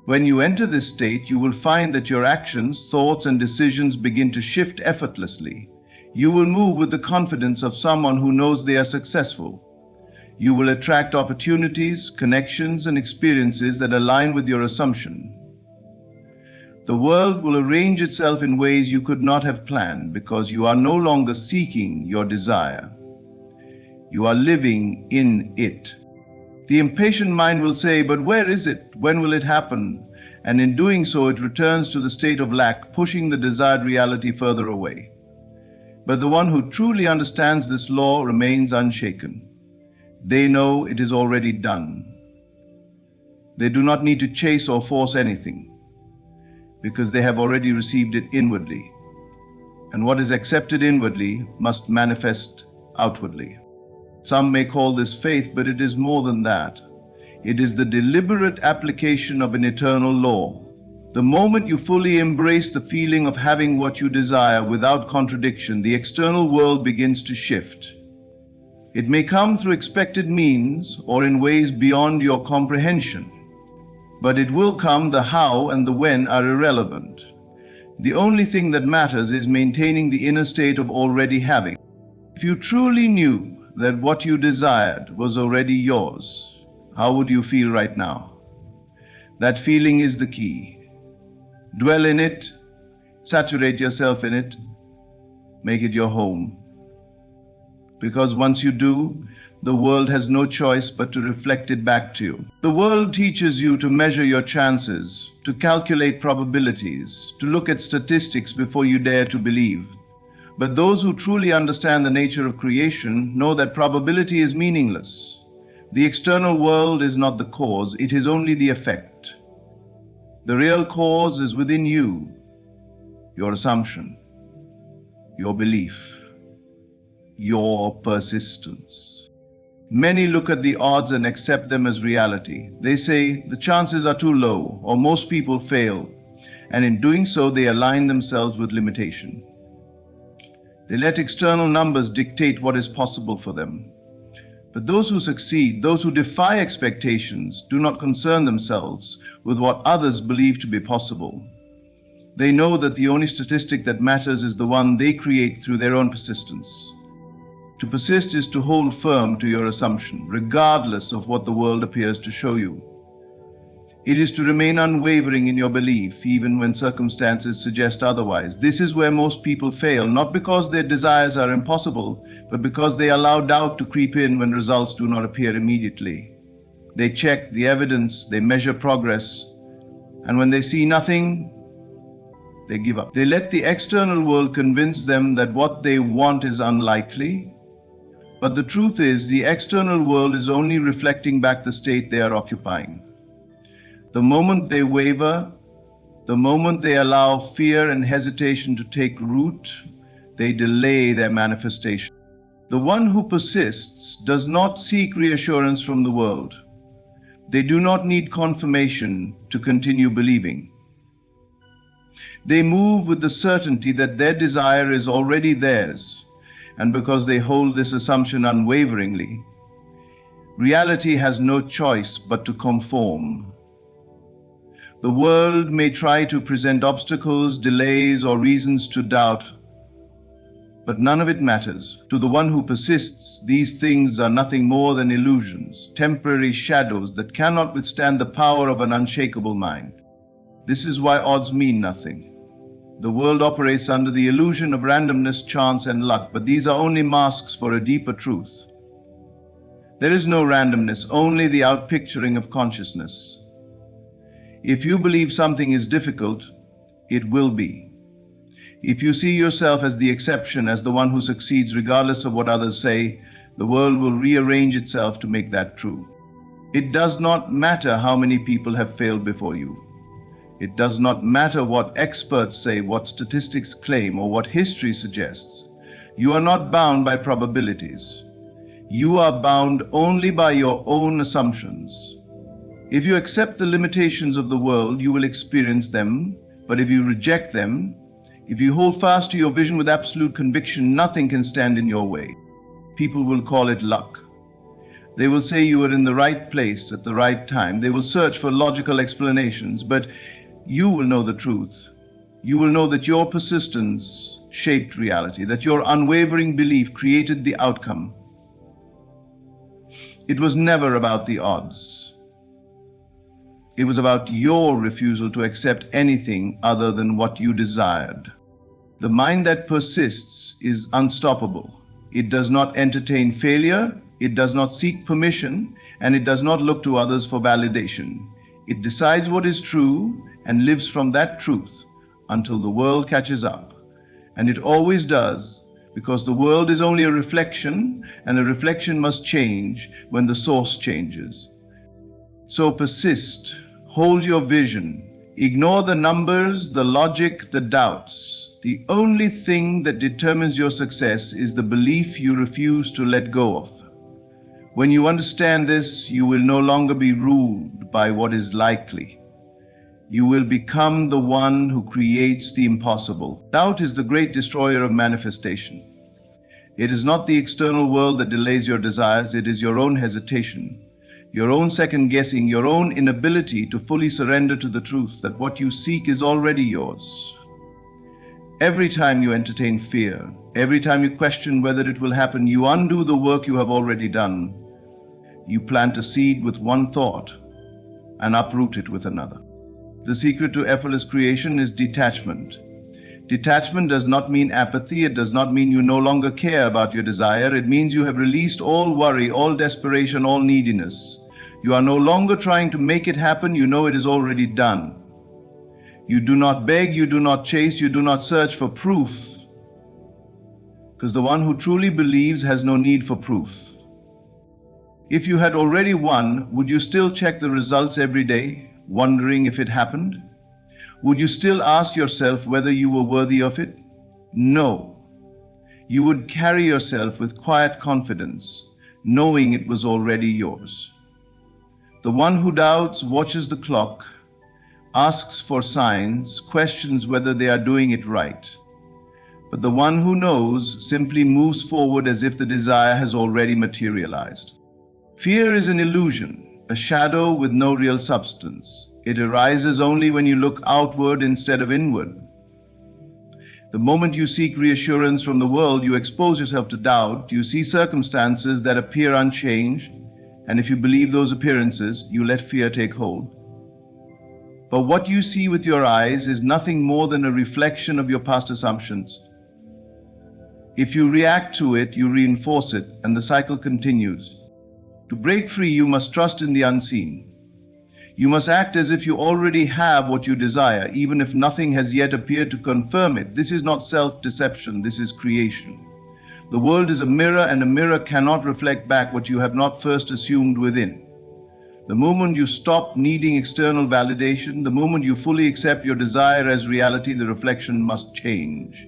When you enter this state, you will find that your actions, thoughts, and decisions begin to shift effortlessly. You will move with the confidence of someone who knows they are successful. You will attract opportunities, connections, and experiences that align with your assumption. The world will arrange itself in ways you could not have planned, because you are no longer seeking your desire. You are living in it. The impatient mind will say, but where is it? When will it happen? And in doing so, it returns to the state of lack, pushing the desired reality further away. But the one who truly understands this law remains unshaken. They know it is already done. They do not need to chase or force anything, because they have already received it inwardly. And what is accepted inwardly must manifest outwardly. Some may call this faith, but it is more than that. It is the deliberate application of an eternal law. The moment you fully embrace the feeling of having what you desire without contradiction, the external world begins to shift. It may come through expected means or in ways beyond your comprehension, but it will come. The how and the when are irrelevant. The only thing that matters is maintaining the inner state of already having. If you truly knew that what you desired was already yours, how would you feel right now? That feeling is the key. Dwell in it, saturate yourself in it, make it your home. Because once you do, the world has no choice but to reflect it back to you. The world teaches you to measure your chances, to calculate probabilities, to look at statistics before you dare to believe. But those who truly understand the nature of creation know that probability is meaningless. The external world is not the cause, it is only the effect. The real cause is within you, your assumption, your belief, your persistence. Many look at the odds and accept them as reality. They say the chances are too low, or most people fail, and in doing so they align themselves with limitation. They let external numbers dictate what is possible for them. But those who succeed, those who defy expectations, do not concern themselves with what others believe to be possible. They know that the only statistic that matters is the one they create through their own persistence. To persist is to hold firm to your assumption, regardless of what the world appears to show you. It is to remain unwavering in your belief, even when circumstances suggest otherwise. This is where most people fail, not because their desires are impossible, but because they allow doubt to creep in when results do not appear immediately. They check the evidence, they measure progress, and when they see nothing, they give up. They let the external world convince them that what they want is unlikely, but the truth is, the external world is only reflecting back the state they are occupying. The moment they waver, the moment they allow fear and hesitation to take root, they delay their manifestation. The one who persists does not seek reassurance from the world. They do not need confirmation to continue believing. They move with the certainty that their desire is already theirs, and because they hold this assumption unwaveringly, reality has no choice but to conform. The world may try to present obstacles, delays, or reasons to doubt, but none of it matters. To the one who persists, these things are nothing more than illusions, temporary shadows that cannot withstand the power of an unshakable mind. This is why odds mean nothing. The world operates under the illusion of randomness, chance, and luck, but these are only masks for a deeper truth. There is no randomness, only the outpicturing of consciousness. If you believe something is difficult, it will be. If you see yourself as the exception, as the one who succeeds regardless of what others say, the world will rearrange itself to make that true. It does not matter how many people have failed before you. It does not matter what experts say, what statistics claim, or what history suggests. You are not bound by probabilities. You are bound only by your own assumptions. If you accept the limitations of the world, you will experience them, but if you reject them, if you hold fast to your vision with absolute conviction, nothing can stand in your way. People will call it luck. They will say you are in the right place at the right time. They will search for logical explanations, but you will know the truth. You will know that your persistence shaped reality, that your unwavering belief created the outcome. It was never about the odds. It was about your refusal to accept anything other than what you desired. The mind that persists is unstoppable. It does not entertain failure. It does not seek permission, and it does not look to others for validation. It decides what is true and lives from that truth until the world catches up. And it always does, because the world is only a reflection, and a reflection must change when the source changes. So persist, hold your vision, ignore the numbers, the logic, the doubts. The only thing that determines your success is the belief you refuse to let go of. When you understand this, you will no longer be ruled by what is likely. You will become the one who creates the impossible. Doubt is the great destroyer of manifestation. It is not the external world that delays your desires, it is your own hesitation, your own second guessing, your own inability to fully surrender to the truth that what you seek is already yours. Every time you entertain fear, every time you question whether it will happen, you undo the work you have already done. You plant a seed with one thought and uproot it with another. The secret to effortless creation is detachment. Detachment does not mean apathy. It does not mean you no longer care about your desire. It means you have released all worry, all desperation, all neediness. You are no longer trying to make it happen. You know it is already done. You do not beg, you do not chase, you do not search for proof, because the one who truly believes has no need for proof. If you had already won, would you still check the results every day, wondering if it happened? Would you still ask yourself whether you were worthy of it? No. You would carry yourself with quiet confidence, knowing it was already yours. The one who doubts watches the clock, asks for signs, questions whether they are doing it right. But the one who knows simply moves forward as if the desire has already materialized. Fear is an illusion, a shadow with no real substance. It arises only when you look outward instead of inward. The moment you seek reassurance from the world, you expose yourself to doubt. You see circumstances that appear unchanged, and if you believe those appearances, you let fear take hold. But what you see with your eyes is nothing more than a reflection of your past assumptions. If you react to it, you reinforce it, and the cycle continues. To break free, you must trust in the unseen. You must act as if you already have what you desire, even if nothing has yet appeared to confirm it. This is not self-deception, this is creation. The world is a mirror, and a mirror cannot reflect back what you have not first assumed within. The moment you stop needing external validation, the moment you fully accept your desire as reality, the reflection must change.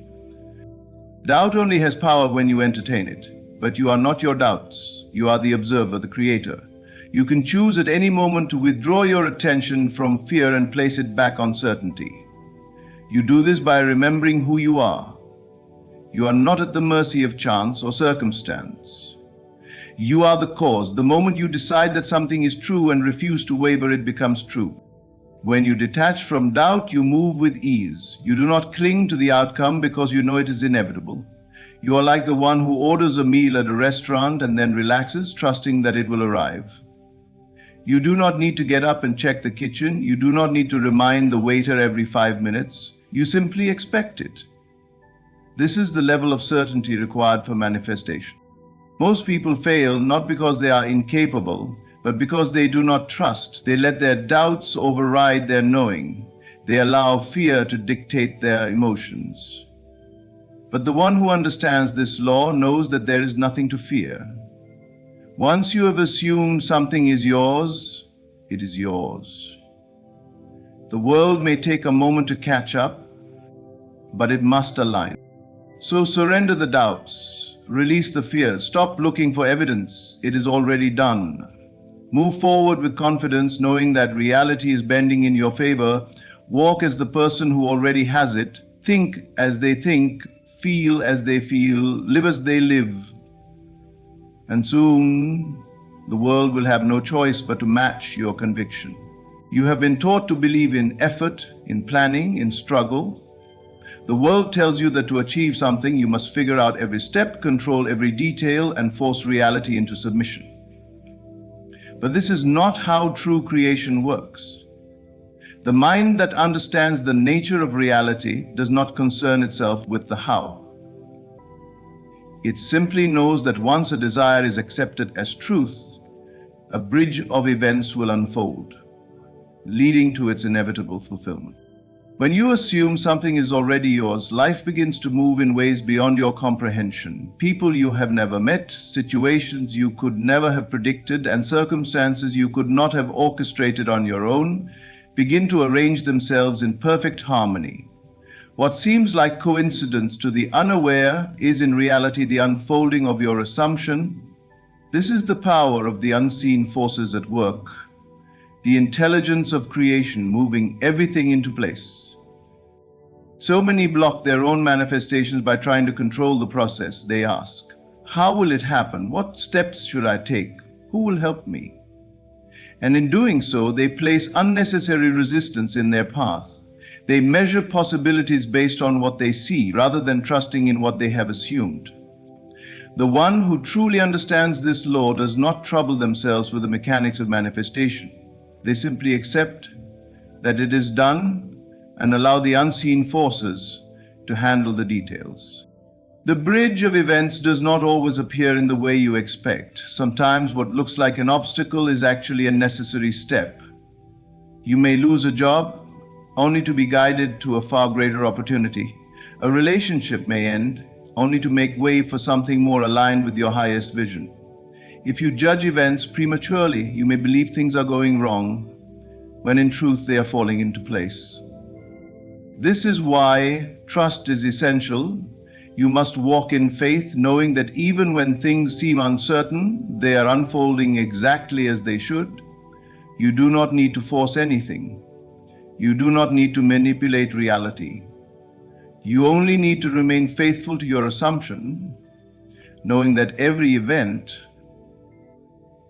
Doubt only has power when you entertain it, but you are not your doubts. You are the observer, the creator. You can choose at any moment to withdraw your attention from fear and place it back on certainty. You do this by remembering who you are. You are not at the mercy of chance or circumstance. You are the cause. The moment you decide that something is true and refuse to waver, it becomes true. When you detach from doubt, you move with ease. You do not cling to the outcome because you know it is inevitable. You are like the one who orders a meal at a restaurant and then relaxes, trusting that it will arrive. You do not need to get up and check the kitchen. You do not need to remind the waiter every 5 minutes. You simply expect it. This is the level of certainty required for manifestation. Most people fail not because they are incapable, but because they do not trust. They let their doubts override their knowing. They allow fear to dictate their emotions. But the one who understands this law knows that there is nothing to fear. Once you have assumed something is yours, it is yours. The world may take a moment to catch up, but it must align. So surrender the doubts. Release the fear. Stop looking for evidence. It is already done. Move forward with confidence, knowing that reality is bending in your favor. Walk as the person who already has it. Think as they think. Feel as they feel. Live as they live. And soon, the world will have no choice but to match your conviction. You have been taught to believe in effort, in planning, in struggle. The world tells you that to achieve something, you must figure out every step, control every detail, and force reality into submission. But this is not how true creation works. The mind that understands the nature of reality does not concern itself with the how. It simply knows that once a desire is accepted as truth, a bridge of events will unfold, leading to its inevitable fulfillment. When you assume something is already yours, life begins to move in ways beyond your comprehension. People you have never met, situations you could never have predicted, and circumstances you could not have orchestrated on your own begin to arrange themselves in perfect harmony. What seems like coincidence to the unaware is in reality the unfolding of your assumption. This is the power of the unseen forces at work, the intelligence of creation moving everything into place. So many block their own manifestations by trying to control the process. They ask, how will it happen? What steps should I take? Who will help me? And in doing so, they place unnecessary resistance in their path. They measure possibilities based on what they see, rather than trusting in what they have assumed. The one who truly understands this law does not trouble themselves with the mechanics of manifestation. They simply accept that it is done and allow the unseen forces to handle the details. The bridge of events does not always appear in the way you expect. Sometimes what looks like an obstacle is actually a necessary step. You may lose a job only to be guided to a far greater opportunity. A relationship may end only to make way for something more aligned with your highest vision. If you judge events prematurely, you may believe things are going wrong, when in truth they are falling into place. This is why trust is essential. You must walk in faith, knowing that even when things seem uncertain, they are unfolding exactly as they should. You do not need to force anything. You do not need to manipulate reality. You only need to remain faithful to your assumption, knowing that every event,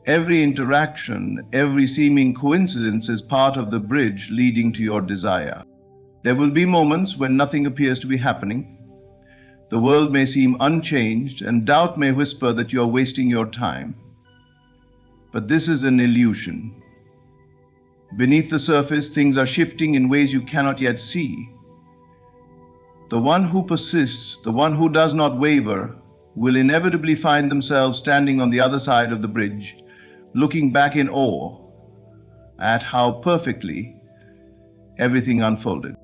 every interaction, every seeming coincidence is part of the bridge leading to your desire. There will be moments when nothing appears to be happening. The world may seem unchanged, and doubt may whisper that you are wasting your time. But this is an illusion. Beneath the surface, things are shifting in ways you cannot yet see. The one who persists, the one who does not waver, will inevitably find themselves standing on the other side of the bridge, looking back in awe at how perfectly everything unfolded.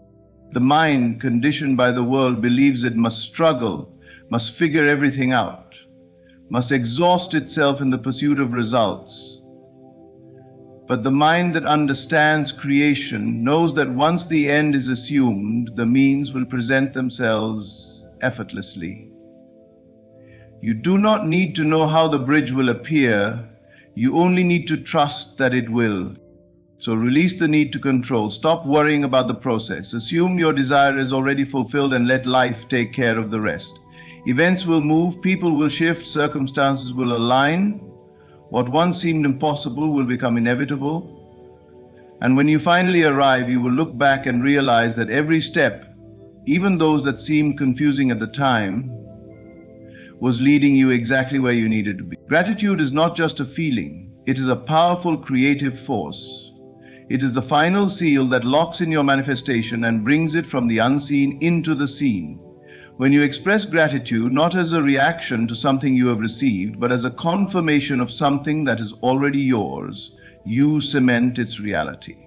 The mind, conditioned by the world, believes it must struggle, must figure everything out, must exhaust itself in the pursuit of results. But the mind that understands creation knows that once the end is assumed, the means will present themselves effortlessly. You do not need to know how the bridge will appear. You only need to trust that it will. So release the need to control. Stop worrying about the process. Assume your desire is already fulfilled and let life take care of the rest. Events will move, people will shift, circumstances will align. What once seemed impossible will become inevitable. And when you finally arrive, you will look back and realize that every step, even those that seemed confusing at the time, was leading you exactly where you needed to be. Gratitude is not just a feeling. It is a powerful creative force. It is the final seal that locks in your manifestation and brings it from the unseen into the seen. When you express gratitude, not as a reaction to something you have received, but as a confirmation of something that is already yours, you cement its reality.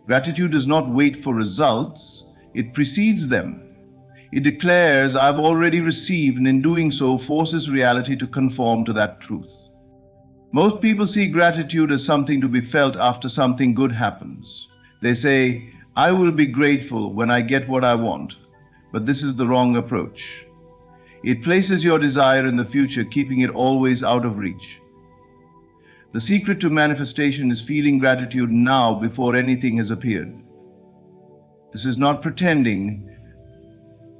Gratitude does not wait for results, it precedes them. It declares, I've already received, and in doing so forces reality to conform to that truth. Most people see gratitude as something to be felt after something good happens. They say, I will be grateful when I get what I want. But this is the wrong approach. It places your desire in the future, keeping it always out of reach. The secret to manifestation is feeling gratitude now before anything has appeared. This is not pretending.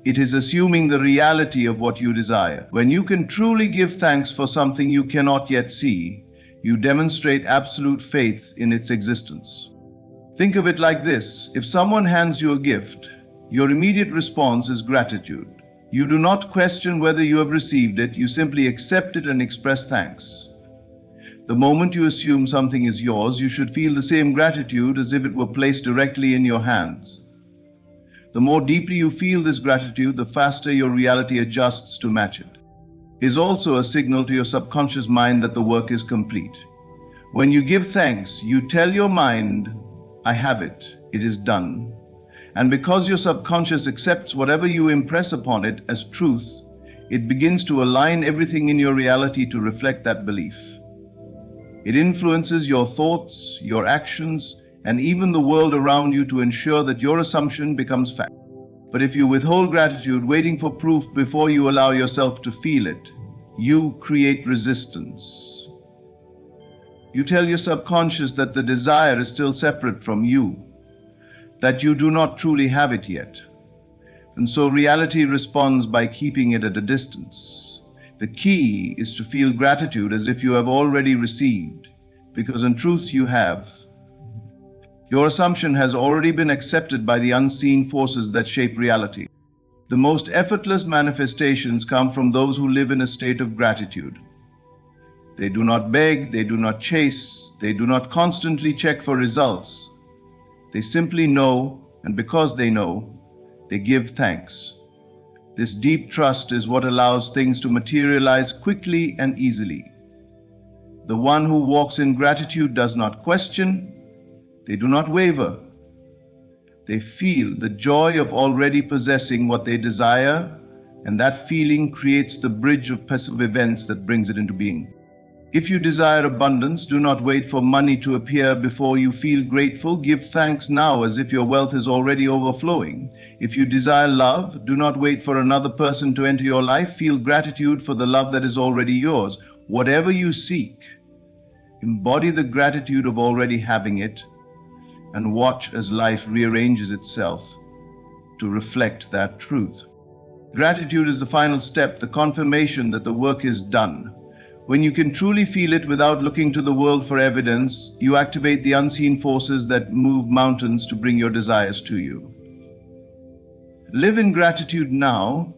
It is assuming the reality of what you desire. When you can truly give thanks for something you cannot yet see, you demonstrate absolute faith in its existence. Think of it like this. If someone hands you a gift, your immediate response is gratitude. You do not question whether you have received it, you simply accept it and express thanks. The moment you assume something is yours, you should feel the same gratitude as if it were placed directly in your hands. The more deeply you feel this gratitude, the faster your reality adjusts to match it. is also a signal to your subconscious mind that the work is complete. When you give thanks, you tell your mind, I have it, it is done. And because your subconscious accepts whatever you impress upon it as truth, it begins to align everything in your reality to reflect that belief. It influences your thoughts, your actions, and even the world around you to ensure that your assumption becomes fact. But if you withhold gratitude, waiting for proof before you allow yourself to feel it, you create resistance. You tell your subconscious that the desire is still separate from you, that you do not truly have it yet. And so reality responds by keeping it at a distance. The key is to feel gratitude as if you have already received, because in truth you have. Your assumption has already been accepted by the unseen forces that shape reality. The most effortless manifestations come from those who live in a state of gratitude. They do not beg, they do not chase, they do not constantly check for results. They simply know, and because they know, they give thanks. This deep trust is what allows things to materialize quickly and easily. The one who walks in gratitude does not question, they do not waver. They feel the joy of already possessing what they desire, and that feeling creates the bridge of passive events that brings it into being. If you desire abundance, do not wait for money to appear before you feel grateful. Give thanks now as if your wealth is already overflowing. If you desire love, do not wait for another person to enter your life. Feel gratitude for the love that is already yours. Whatever you seek, embody the gratitude of already having it, and watch as life rearranges itself to reflect that truth. Gratitude is the final step, the confirmation that the work is done. When you can truly feel it without looking to the world for evidence, you activate the unseen forces that move mountains to bring your desires to you. Live in gratitude now,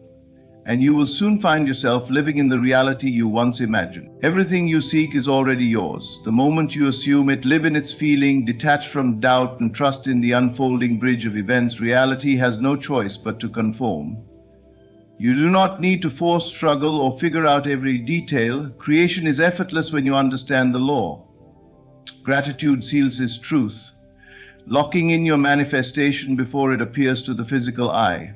and you will soon find yourself living in the reality you once imagined. Everything you seek is already yours. The moment you assume it, live in its feeling, detach from doubt, and trust in the unfolding bridge of events, reality has no choice but to conform. You do not need to force, struggle, or figure out every detail. Creation is effortless when you understand the law. Gratitude seals this truth, locking in your manifestation before it appears to the physical eye.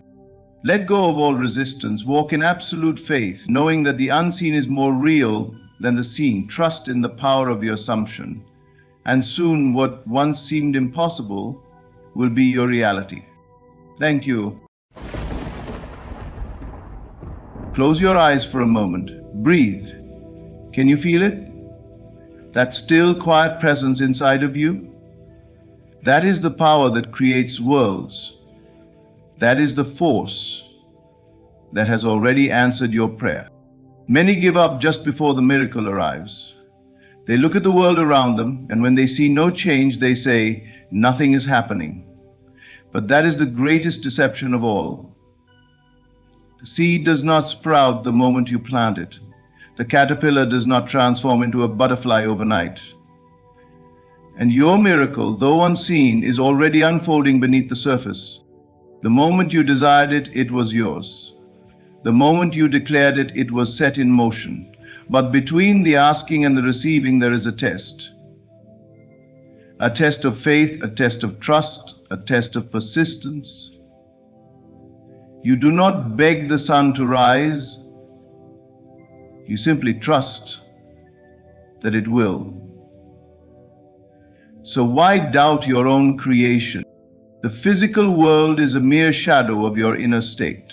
Let go of all resistance. Walk in absolute faith, knowing that the unseen is more real than the seen. Trust in the power of your assumption, and soon what once seemed impossible will be your reality. Thank you. Close your eyes for a moment. Breathe. Can you feel it? That still, quiet presence inside of you? That is the power that creates worlds. That is the force that has already answered your prayer. Many give up just before the miracle arrives. They look at the world around them, and when they see no change, they say, nothing is happening. But that is the greatest deception of all. The seed does not sprout the moment you plant it. The caterpillar does not transform into a butterfly overnight. And your miracle, though unseen, is already unfolding beneath the surface. The moment you desired it, it was yours. The moment you declared it, it was set in motion. But between the asking and the receiving, there is a test. A test of faith, a test of trust, a test of persistence. You do not beg the sun to rise. You simply trust that it will. So why doubt your own creation? The physical world is a mere shadow of your inner state.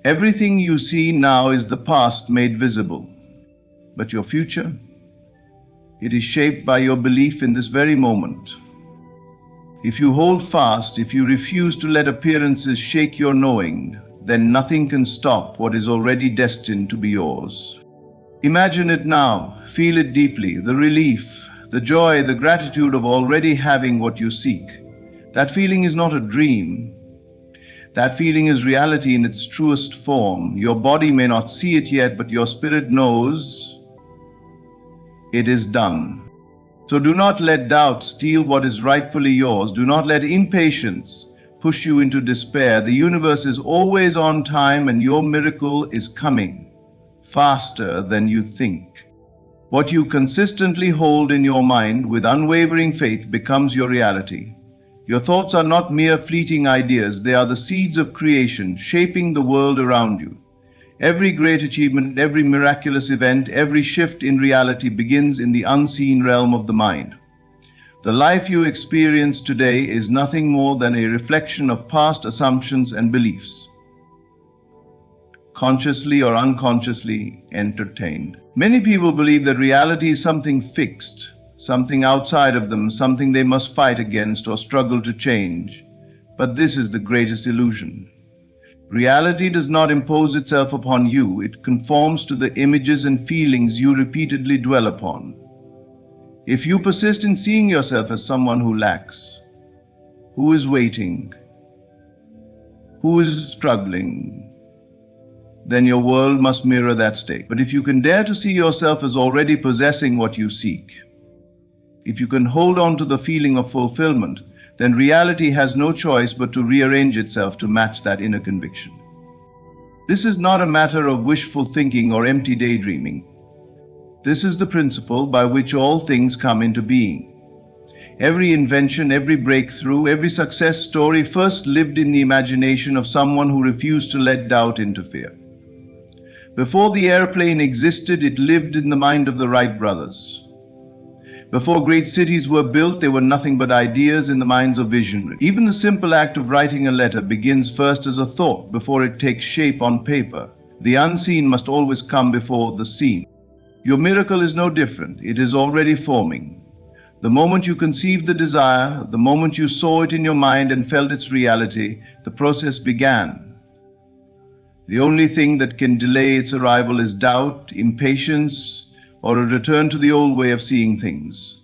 Everything you see now is the past made visible. But your future, it is shaped by your belief in this very moment. If you hold fast, if you refuse to let appearances shake your knowing, then nothing can stop what is already destined to be yours. Imagine it now, feel it deeply, the relief, the joy, the gratitude of already having what you seek. That feeling is not a dream. That feeling is reality in its truest form. Your body may not see it yet, but your spirit knows it is done. So do not let doubt steal what is rightfully yours. Do not let impatience push you into despair. The universe is always on time, and your miracle is coming faster than you think. What you consistently hold in your mind with unwavering faith becomes your reality. Your thoughts are not mere fleeting ideas, they are the seeds of creation shaping the world around you. Every great achievement, every miraculous event, every shift in reality begins in the unseen realm of the mind. The life you experience today is nothing more than a reflection of past assumptions and beliefs, consciously or unconsciously entertained. Many people believe that reality is something fixed, something outside of them, something they must fight against or struggle to change. But this is the greatest illusion. Reality does not impose itself upon you, it conforms to the images and feelings you repeatedly dwell upon. If you persist in seeing yourself as someone who lacks, who is waiting, who is struggling, then your world must mirror that state. But if you can dare to see yourself as already possessing what you seek, if you can hold on to the feeling of fulfillment, then reality has no choice but to rearrange itself to match that inner conviction. This is not a matter of wishful thinking or empty daydreaming. This is the principle by which all things come into being. Every invention, every breakthrough, every success story first lived in the imagination of someone who refused to let doubt interfere. Before the airplane existed, it lived in the mind of the Wright brothers. Before great cities were built, they were nothing but ideas in the minds of visionaries. Even the simple act of writing a letter begins first as a thought before it takes shape on paper. The unseen must always come before the seen. Your miracle is no different. It is already forming. The moment you conceived the desire, the moment you saw it in your mind and felt its reality, the process began. The only thing that can delay its arrival is doubt, impatience, or a return to the old way of seeing things.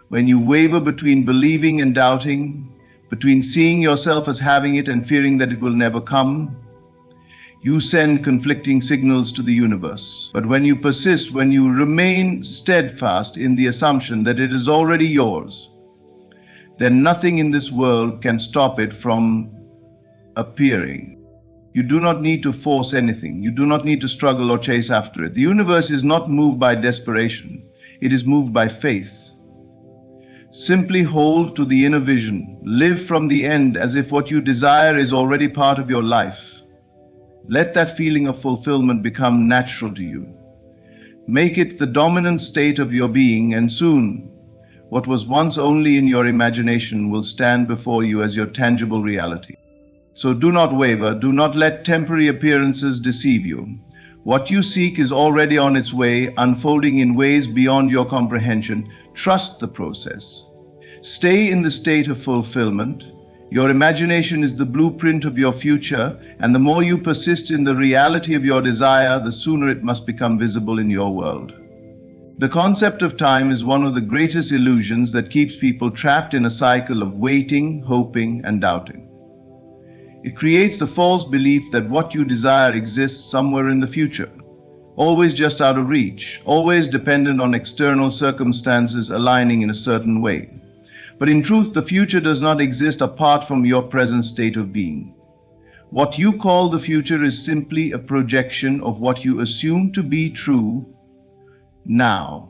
When you waver between believing and doubting, between seeing yourself as having it and fearing that it will never come, you send conflicting signals to the universe. But when you persist, when you remain steadfast in the assumption that it is already yours, then nothing in this world can stop it from appearing. You do not need to force anything. You do not need to struggle or chase after it. The universe is not moved by desperation. It is moved by faith. Simply hold to the inner vision. Live from the end as if what you desire is already part of your life. Let that feeling of fulfillment become natural to you. Make it the dominant state of your being, and soon, what was once only in your imagination will stand before you as your tangible reality. So do not waver, do not let temporary appearances deceive you. What you seek is already on its way, unfolding in ways beyond your comprehension. Trust the process. Stay in the state of fulfillment. Your imagination is the blueprint of your future, and the more you persist in the reality of your desire, the sooner it must become visible in your world. The concept of time is one of the greatest illusions that keeps people trapped in a cycle of waiting, hoping, and doubting. It creates the false belief that what you desire exists somewhere in the future, always just out of reach, always dependent on external circumstances aligning in a certain way. But in truth, the future does not exist apart from your present state of being. What you call the future is simply a projection of what you assume to be true now.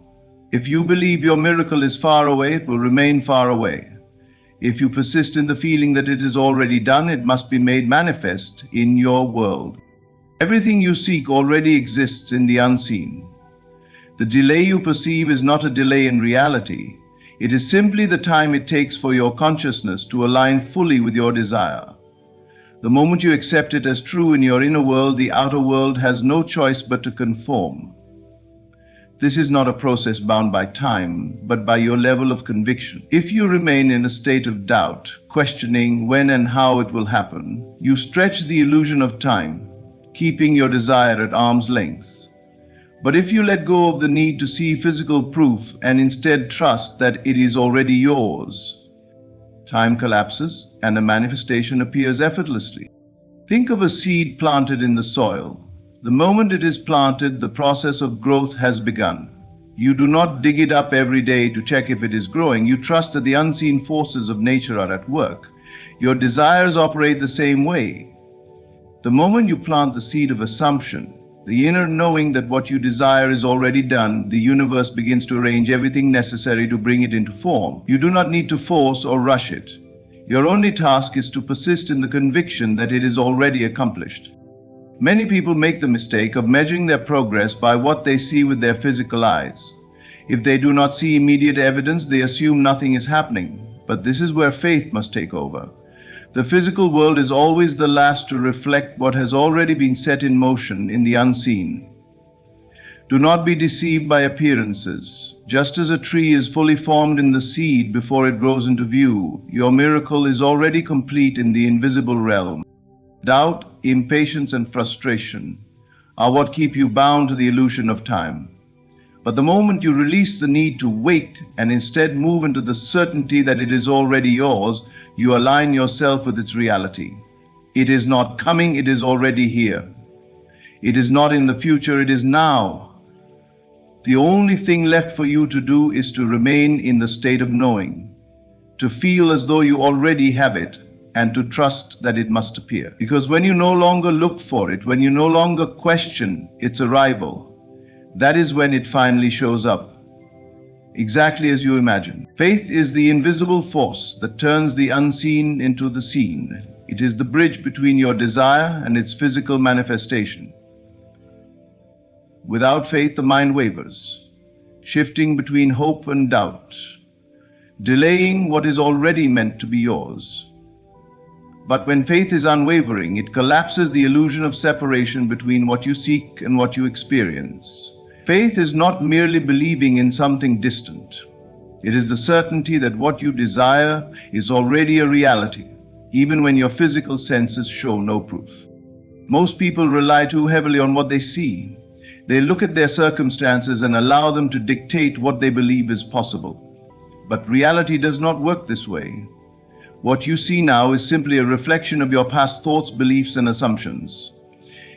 If you believe your miracle is far away, it will remain far away. If you persist in the feeling that it is already done, it must be made manifest in your world. Everything you seek already exists in the unseen. The delay you perceive is not a delay in reality. It is simply the time it takes for your consciousness to align fully with your desire. The moment you accept it as true in your inner world, the outer world has no choice but to conform. This is not a process bound by time, but by your level of conviction. If you remain in a state of doubt, questioning when and how it will happen, you stretch the illusion of time, keeping your desire at arm's length. But if you let go of the need to see physical proof and instead trust that it is already yours, time collapses and a manifestation appears effortlessly. Think of a seed planted in the soil. The moment it is planted, the process of growth has begun. You do not dig it up every day to check if it is growing. You trust that the unseen forces of nature are at work. Your desires operate the same way. The moment you plant the seed of assumption, The inner knowing that what you desire is already done, the universe begins to arrange everything necessary to bring it into form. You do not need to force or rush it. Your only task is to persist in the conviction that it is already accomplished. Many people make the mistake of measuring their progress by what they see with their physical eyes. If they do not see immediate evidence, they assume nothing is happening. But this is where faith must take over. The physical world is always the last to reflect what has already been set in motion in the unseen. Do not be deceived by appearances. Just as a tree is fully formed in the seed before it grows into view, your miracle is already complete in the invisible realm. Doubt, impatience, and frustration are what keep you bound to the illusion of time. But the moment you release the need to wait and instead move into the certainty that it is already yours, you align yourself with its reality. It is not coming, it is already here. It is not in the future, it is now. The only thing left for you to do is to remain in the state of knowing, to feel as though you already have it, and to trust that it must appear. Because when you no longer look for it, when you no longer question its arrival, that is when it finally shows up, exactly as you imagine. Faith is the invisible force that turns the unseen into the seen. It is the bridge between your desire and its physical manifestation. Without faith, the mind wavers, shifting between hope and doubt, delaying what is already meant to be yours. But when faith is unwavering, it collapses the illusion of separation between what you seek and what you experience. Faith is not merely believing in something distant. It is the certainty that what you desire is already a reality, even when your physical senses show no proof. Most people rely too heavily on what they see. They look at their circumstances and allow them to dictate what they believe is possible. But reality does not work this way. What you see now is simply a reflection of your past thoughts, beliefs, and assumptions.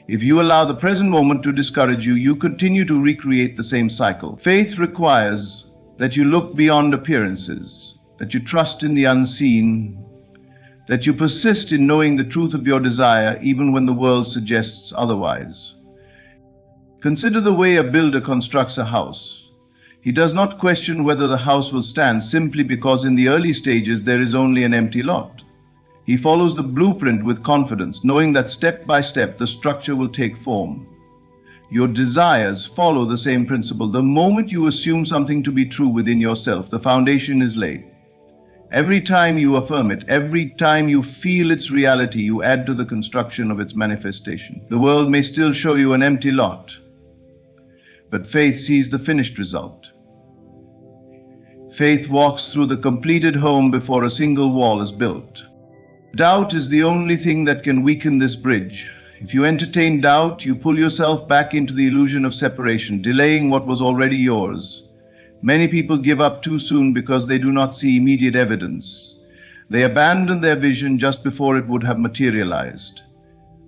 If you allow the present moment to discourage you, you continue to recreate the same cycle. Faith requires that you look beyond appearances, that you trust in the unseen, that you persist in knowing the truth of your desire even when the world suggests otherwise. Consider the way a builder constructs a house. He does not question whether the house will stand simply because in the early stages there is only an empty lot. He follows the blueprint with confidence, knowing that step by step the structure will take form. Your desires follow the same principle. The moment you assume something to be true within yourself, the foundation is laid. Every time you affirm it, every time you feel its reality, you add to the construction of its manifestation. The world may still show you an empty lot, but faith sees the finished result. Faith walks through the completed home before a single wall is built. Doubt is the only thing that can weaken this bridge. If you entertain doubt, you pull yourself back into the illusion of separation, delaying what was already yours. Many people give up too soon because they do not see immediate evidence. They abandon their vision just before it would have materialized.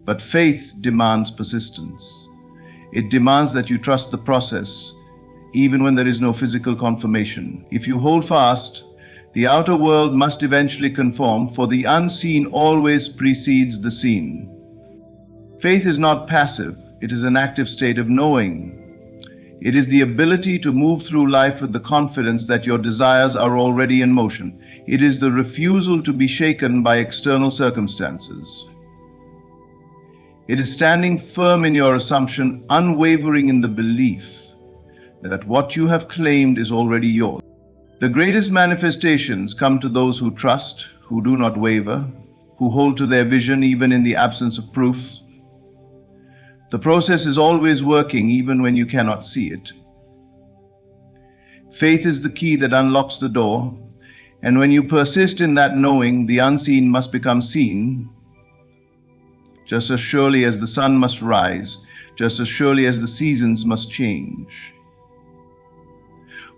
But faith demands persistence. It demands that you trust the process, even when there is no physical confirmation. If you hold fast, the outer world must eventually conform, for the unseen always precedes the seen. Faith is not passive, it is an active state of knowing. It is the ability to move through life with the confidence that your desires are already in motion. It is the refusal to be shaken by external circumstances. It is standing firm in your assumption, unwavering in the belief that what you have claimed is already yours. The greatest manifestations come to those who trust, who do not waver, who hold to their vision even in the absence of proof. The process is always working even when you cannot see it. Faith is the key that unlocks the door, and when you persist in that knowing, the unseen must become seen. Just as surely as the sun must rise, just as surely as the seasons must change.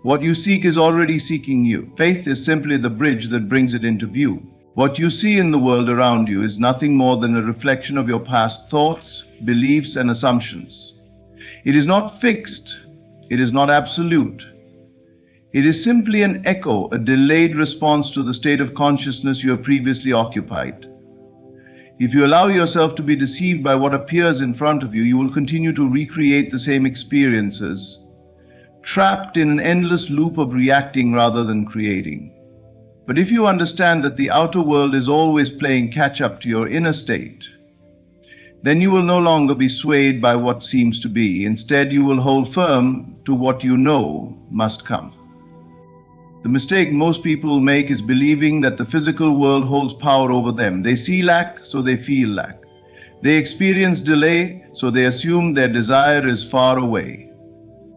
What you seek is already seeking you. Faith is simply the bridge that brings it into view. What you see in the world around you is nothing more than a reflection of your past thoughts, beliefs, and assumptions. It is not fixed. It is not absolute. It is simply an echo, a delayed response to the state of consciousness you have previously occupied. If you allow yourself to be deceived by what appears in front of you, you will continue to recreate the same experiences, trapped in an endless loop of reacting rather than creating. But if you understand that the outer world is always playing catch-up to your inner state, then you will no longer be swayed by what seems to be. Instead, you will hold firm to what you know must come. The mistake most people make is believing that the physical world holds power over them. They see lack, so they feel lack. They experience delay, so they assume their desire is far away.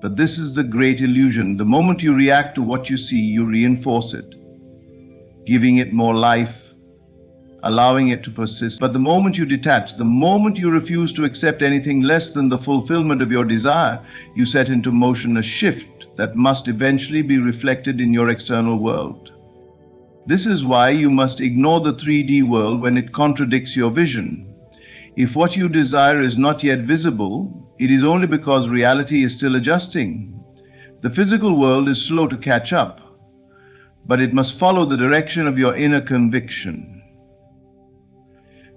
But this is the great illusion. The moment you react to what you see, you reinforce it, giving it more life, allowing it to persist. But the moment you detach, the moment you refuse to accept anything less than the fulfillment of your desire, you set into motion a shift that must eventually be reflected in your external world. This is why you must ignore the 3D world when it contradicts your vision. If what you desire is not yet visible, it is only because reality is still adjusting. The physical world is slow to catch up, but it must follow the direction of your inner conviction.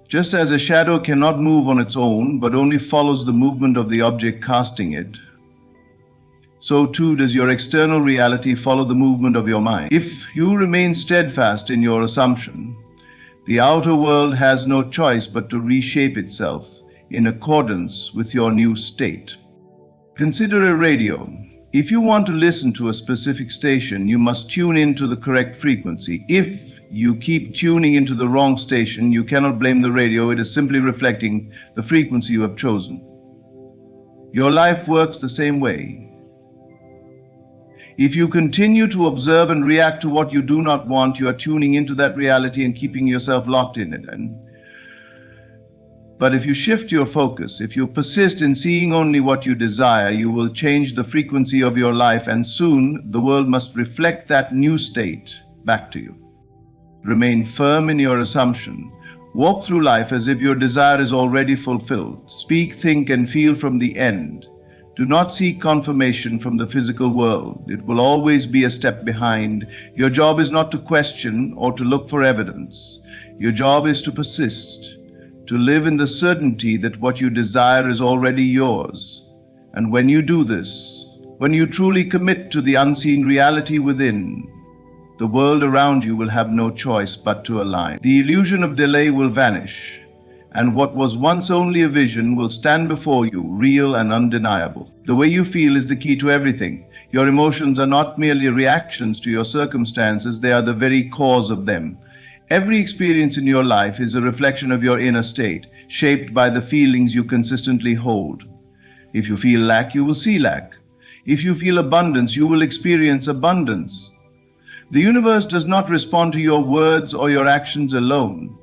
Just as a shadow cannot move on its own, but only follows the movement of the object casting it, so too does your external reality follow the movement of your mind. If you remain steadfast in your assumption, the outer world has no choice but to reshape itself in accordance with your new state. Consider a radio. If you want to listen to a specific station, you must tune into the correct frequency. If you keep tuning into the wrong station, you cannot blame the radio. It is simply reflecting the frequency you have chosen. Your life works the same way. If you continue to observe and react to what you do not want, you are tuning into that reality and keeping yourself locked in it. But if you shift your focus, if you persist in seeing only what you desire, you will change the frequency of your life, and soon the world must reflect that new state back to you. Remain firm in your assumption. Walk through life as if your desire is already fulfilled. Speak, think, and feel from the end. Do not seek confirmation from the physical world. It will always be a step behind. Your job is not to question or to look for evidence. Your job is to persist, to live in the certainty that what you desire is already yours. And when you do this, when you truly commit to the unseen reality within, the world around you will have no choice but to align. The illusion of delay will vanish, and what was once only a vision will stand before you, real and undeniable. The way you feel is the key to everything. Your emotions are not merely reactions to your circumstances, they are the very cause of them. Every experience in your life is a reflection of your inner state, shaped by the feelings you consistently hold. If you feel lack, you will see lack. If you feel abundance, you will experience abundance. The universe does not respond to your words or your actions alone.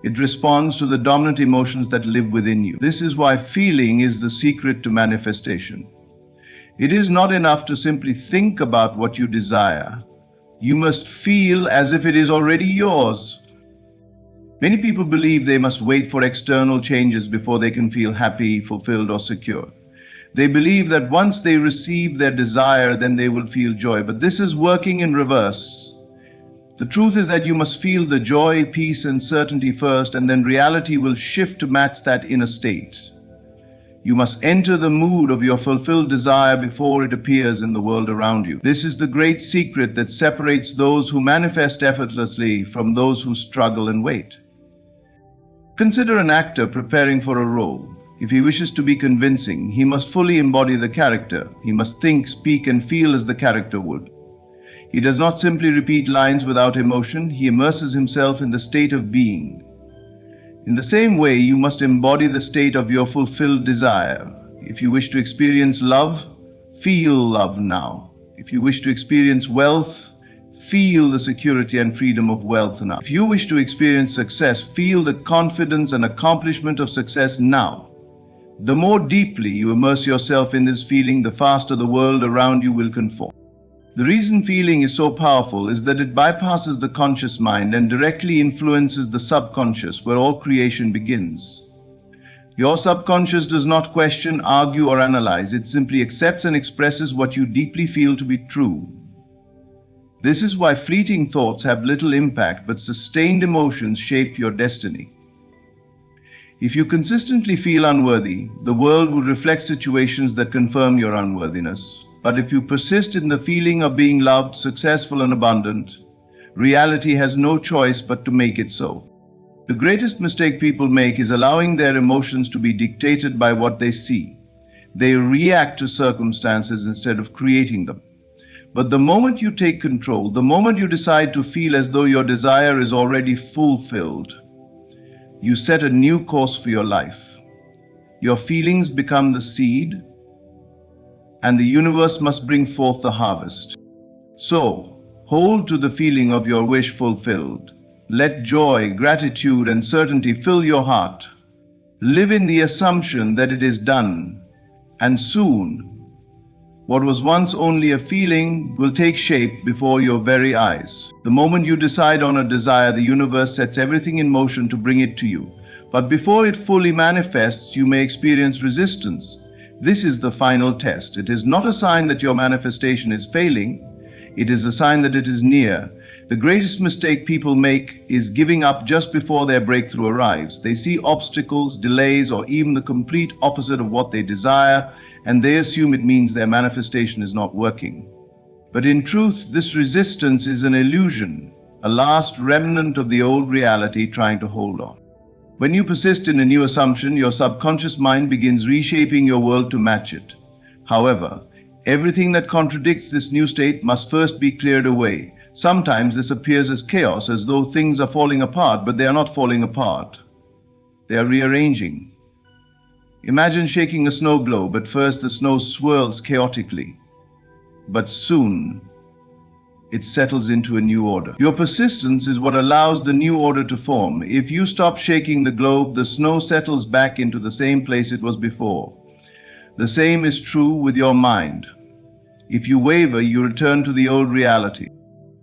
It responds to the dominant emotions that live within you. This is why feeling is the secret to manifestation. It is not enough to simply think about what you desire. You must feel as if it is already yours. Many people believe they must wait for external changes before they can feel happy, fulfilled, or secure. They believe that once they receive their desire, then they will feel joy. But this is working in reverse. The truth is that you must feel the joy, peace, and certainty first, and then reality will shift to match that inner state. You must enter the mood of your fulfilled desire before it appears in the world around you. This is the great secret that separates those who manifest effortlessly from those who struggle and wait. Consider an actor preparing for a role. If he wishes to be convincing, he must fully embody the character. He must think, speak, and feel as the character would. He does not simply repeat lines without emotion. He immerses himself in the state of being. In the same way, you must embody the state of your fulfilled desire. If you wish to experience love, feel love now. If you wish to experience wealth, feel the security and freedom of wealth now. If you wish to experience success, feel the confidence and accomplishment of success now. The more deeply you immerse yourself in this feeling, the faster the world around you will conform. The reason feeling is so powerful is that it bypasses the conscious mind and directly influences the subconscious, where all creation begins. Your subconscious does not question, argue, or analyze. It simply accepts and expresses what you deeply feel to be true. This is why fleeting thoughts have little impact, but sustained emotions shape your destiny. If you consistently feel unworthy, the world will reflect situations that confirm your unworthiness. But if you persist in the feeling of being loved, successful, and abundant, reality has no choice but to make it so. The greatest mistake people make is allowing their emotions to be dictated by what they see. They react to circumstances instead of creating them. But the moment you take control, the moment you decide to feel as though your desire is already fulfilled, you set a new course for your life. Your feelings become the seed, and the universe must bring forth the harvest. So, hold to the feeling of your wish fulfilled. Let joy, gratitude, and certainty fill your heart. Live in the assumption that it is done, and soon, what was once only a feeling will take shape before your very eyes. The moment you decide on a desire, the universe sets everything in motion to bring it to you. But before it fully manifests, you may experience resistance. This is the final test. It is not a sign that your manifestation is failing. It is a sign that it is near. The greatest mistake people make is giving up just before their breakthrough arrives. They see obstacles, delays, or even the complete opposite of what they desire, and they assume it means their manifestation is not working. But in truth, this resistance is an illusion, a last remnant of the old reality trying to hold on. When you persist in a new assumption, your subconscious mind begins reshaping your world to match it. However, everything that contradicts this new state must first be cleared away. Sometimes this appears as chaos, as though things are falling apart, but they are not falling apart. They are rearranging. Imagine shaking a snow globe. At first, the snow swirls chaotically, but soon it settles into a new order. Your persistence is what allows the new order to form. If you stop shaking the globe, the snow settles back into the same place it was before. The same is true with your mind. If you waver, you return to the old reality.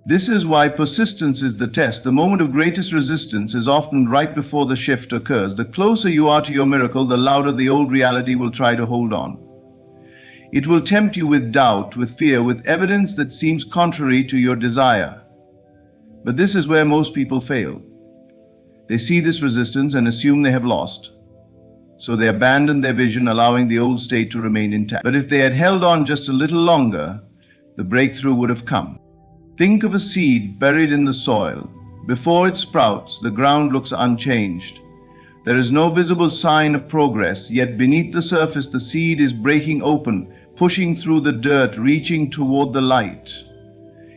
This is why persistence is the test. The moment of greatest resistance is often right before the shift occurs. The closer you are to your miracle, the louder the old reality will try to hold on. It will tempt you with doubt, with fear, with evidence that seems contrary to your desire. But this is where most people fail. They see this resistance and assume they have lost. So they abandon their vision, allowing the old state to remain intact. But if they had held on just a little longer, the breakthrough would have come. Think of a seed buried in the soil. Before it sprouts, the ground looks unchanged. There is no visible sign of progress, yet beneath the surface the seed is breaking open, pushing through the dirt, reaching toward the light.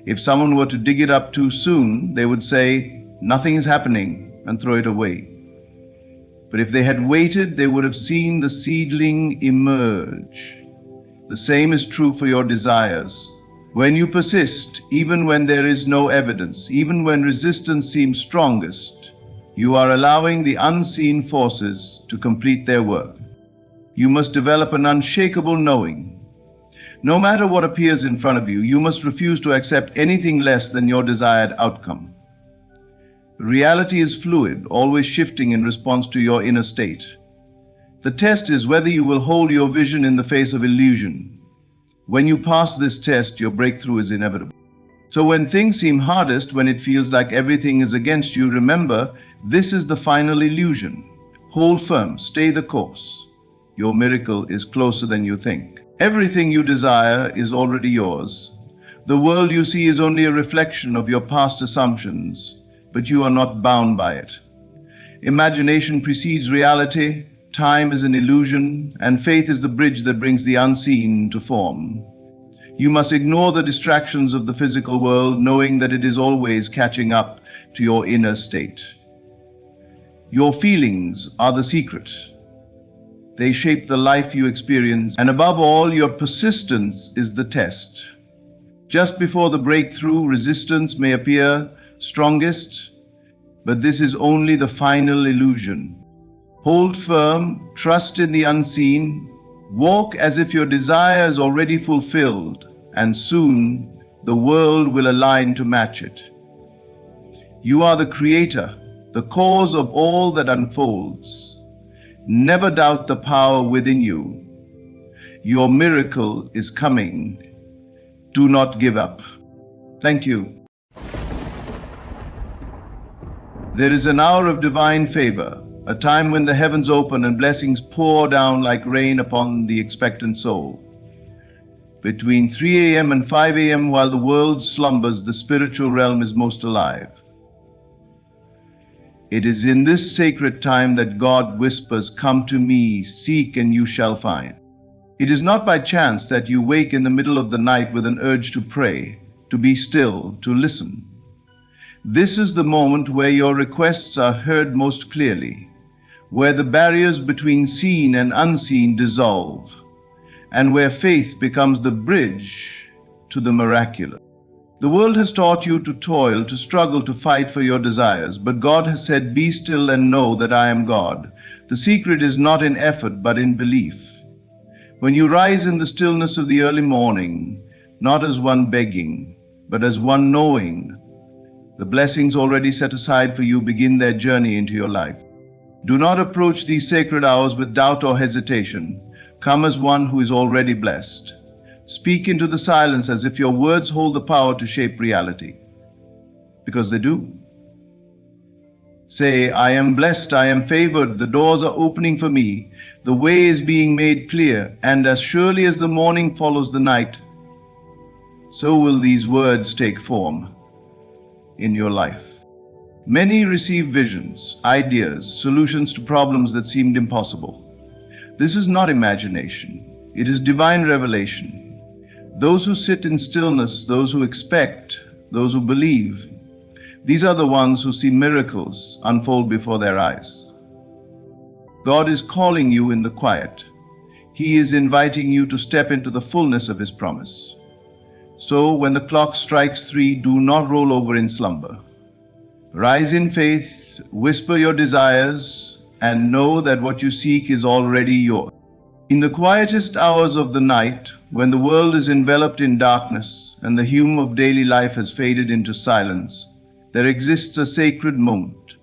If someone were to dig it up too soon, they would say, "Nothing is happening," and throw it away. But if they had waited, they would have seen the seedling emerge. The same is true for your desires. When you persist, even when there is no evidence, even when resistance seems strongest, you are allowing the unseen forces to complete their work. You must develop an unshakable knowing. No matter what appears in front of you, you must refuse to accept anything less than your desired outcome. Reality is fluid, always shifting in response to your inner state. The test is whether you will hold your vision in the face of illusion. When you pass this test, your breakthrough is inevitable. So when things seem hardest, when it feels like everything is against you, remember, this is the final illusion. Hold firm, stay the course. Your miracle is closer than you think. Everything you desire is already yours. The world you see is only a reflection of your past assumptions, but you are not bound by it. Imagination precedes reality. Time is an illusion, and faith is the bridge that brings the unseen to form. You must ignore the distractions of the physical world, knowing that it is always catching up to your inner state. Your feelings are the secret. They shape the life you experience, and above all, your persistence is the test. Just before the breakthrough, resistance may appear strongest, but this is only the final illusion. Hold firm, trust in the unseen, walk as if your desire is already fulfilled, and soon the world will align to match it. You are the creator, the cause of all that unfolds. Never doubt the power within you. Your miracle is coming. Do not give up. Thank you. There is an hour of divine favor. a time when the heavens open and blessings pour down like rain upon the expectant soul. Between 3 a.m. and 5 a.m., while the world slumbers, the spiritual realm is most alive. It is in this sacred time that God whispers, "Come to me, seek and you shall find." It is not by chance that you wake in the middle of the night with an urge to pray, to be still, to listen. This is the moment where your requests are heard most clearly, where the barriers between seen and unseen dissolve, and where faith becomes the bridge to the miraculous. The world has taught you to toil, to struggle, to fight for your desires, but God has said, "Be still and know that I am God." The secret is not in effort, but in belief. When you rise in the stillness of the early morning, not as one begging, but as one knowing, the blessings already set aside for you begin their journey into your life. Do not approach these sacred hours with doubt or hesitation. Come as one who is already blessed. Speak into the silence as if your words hold the power to shape reality, because they do. Say, "I am blessed, I am favored, the doors are opening for me, the way is being made clear, and as surely as the morning follows the night, so will these words take form in your life." Many receive visions, ideas, solutions to problems that seemed impossible. This is not imagination, it is divine revelation. Those who sit in stillness, those who expect, those who believe, these are the ones who see miracles unfold before their eyes. God is calling you in the quiet. He is inviting you to step into the fullness of His promise. So when the clock strikes 3, do not roll over in slumber. Rise in faith, whisper your desires, and know that what you seek is already yours. In the quietest hours of the night, when the world is enveloped in darkness and the hum of daily life has faded into silence, there exists a sacred moment,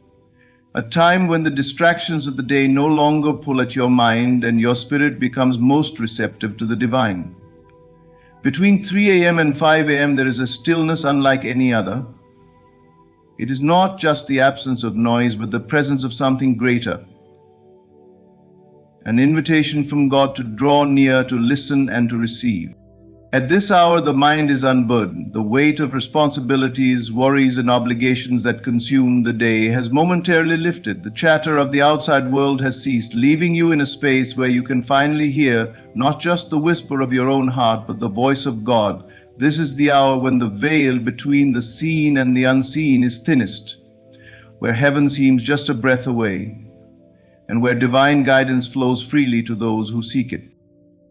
a time when the distractions of the day no longer pull at your mind and your spirit becomes most receptive to the divine. Between 3 a.m. and 5 a.m. there is a stillness unlike any other. It is not just the absence of noise, but the presence of something greater. An invitation from God to draw near, to listen, and to receive. At this hour, the mind is unburdened. The weight of responsibilities, worries, and obligations that consume the day has momentarily lifted. The chatter of the outside world has ceased, leaving you in a space where you can finally hear not just the whisper of your own heart, but the voice of God. This is the hour when the veil between the seen and the unseen is thinnest, where heaven seems just a breath away, and where divine guidance flows freely to those who seek it.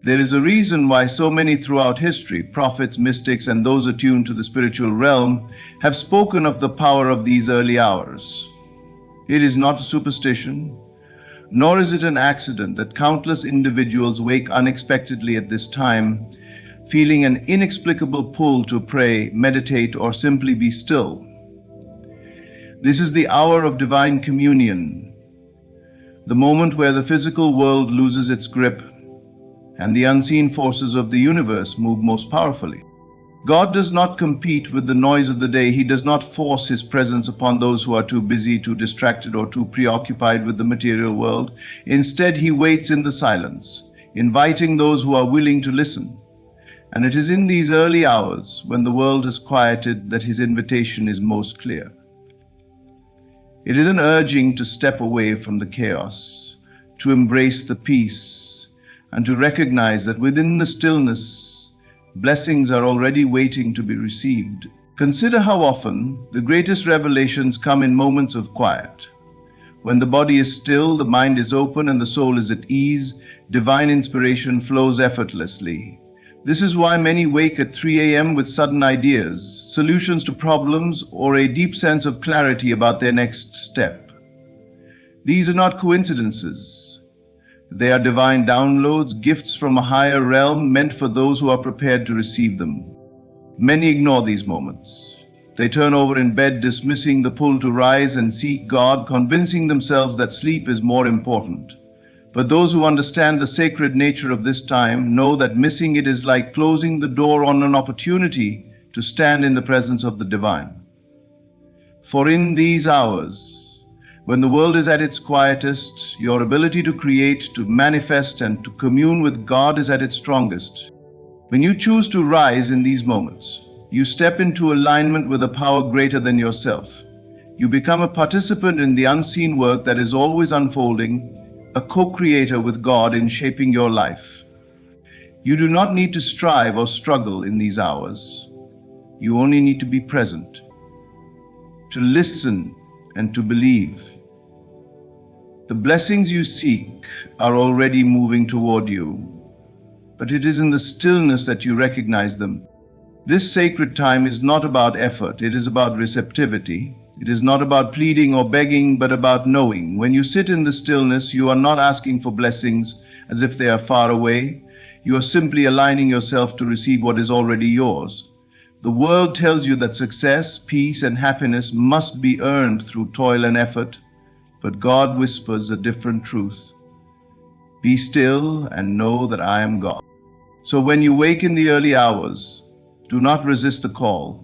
There is a reason why so many throughout history, prophets, mystics, and those attuned to the spiritual realm, have spoken of the power of these early hours. It is not a superstition, nor is it an accident that countless individuals wake unexpectedly at this time, feeling an inexplicable pull to pray, meditate, or simply be still. This is the hour of divine communion, the moment where the physical world loses its grip and the unseen forces of the universe move most powerfully. God does not compete with the noise of the day. He does not force His presence upon those who are too busy, too distracted, or too preoccupied with the material world. Instead, He waits in the silence, inviting those who are willing to listen. And it is in these early hours, when the world has quieted, that His invitation is most clear. It is an urging to step away from the chaos, to embrace the peace, and to recognize that within the stillness, blessings are already waiting to be received. Consider how often the greatest revelations come in moments of quiet. When the body is still, the mind is open, and the soul is at ease, divine inspiration flows effortlessly. This is why many wake at 3 a.m. with sudden ideas, solutions to problems, or a deep sense of clarity about their next step. These are not coincidences. They are divine downloads, gifts from a higher realm meant for those who are prepared to receive them. Many ignore these moments. They turn over in bed, dismissing the pull to rise and seek God, convincing themselves that sleep is more important. But those who understand the sacred nature of this time know that missing it is like closing the door on an opportunity to stand in the presence of the divine. For in these hours, When the world is at its quietest, your ability to create, to manifest, and to commune with God is at its strongest. When you choose to rise in these moments, you step into alignment with a power greater than yourself. You become a participant in the unseen work that is always unfolding, a co-creator with God in shaping your life. You do not need to strive or struggle in these hours. You only need to be present, to listen, and to believe. The blessings you seek are already moving toward you, but it is in the stillness that you recognize them. This sacred time is not about effort, it is about receptivity. It is not about pleading or begging, but about knowing. When you sit in the stillness, you are not asking for blessings as if they are far away. You are simply aligning yourself to receive what is already yours. The world tells you that success, peace, and happiness must be earned through toil and effort, but God whispers a different truth. Be still and know that I am God. So when you wake in the early hours, do not resist the call.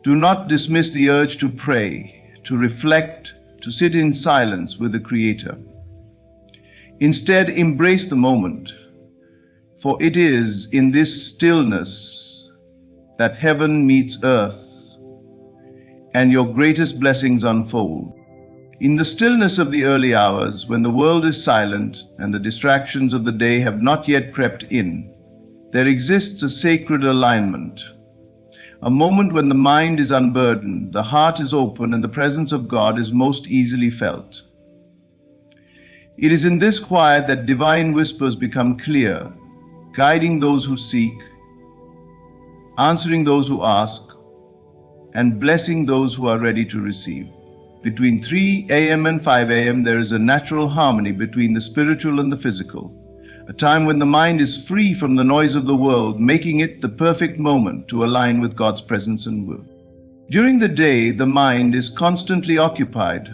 Do not dismiss the urge to pray, to reflect, to sit in silence with the Creator. Instead, embrace the moment, for it is in this stillness that heaven meets earth and your greatest blessings unfold. In the stillness of the early hours, when the world is silent and the distractions of the day have not yet crept in, there exists a sacred alignment, a moment when the mind is unburdened, the heart is open, and the presence of God is most easily felt. It is in this quiet that divine whispers become clear, guiding those who seek, answering those who ask, and blessing those who are ready to receive. Between 3 a.m. and 5 a.m. there is a natural harmony between the spiritual and the physical, a time when the mind is free from the noise of the world, making it the perfect moment to align with God's presence and will. During the day, the mind is constantly occupied,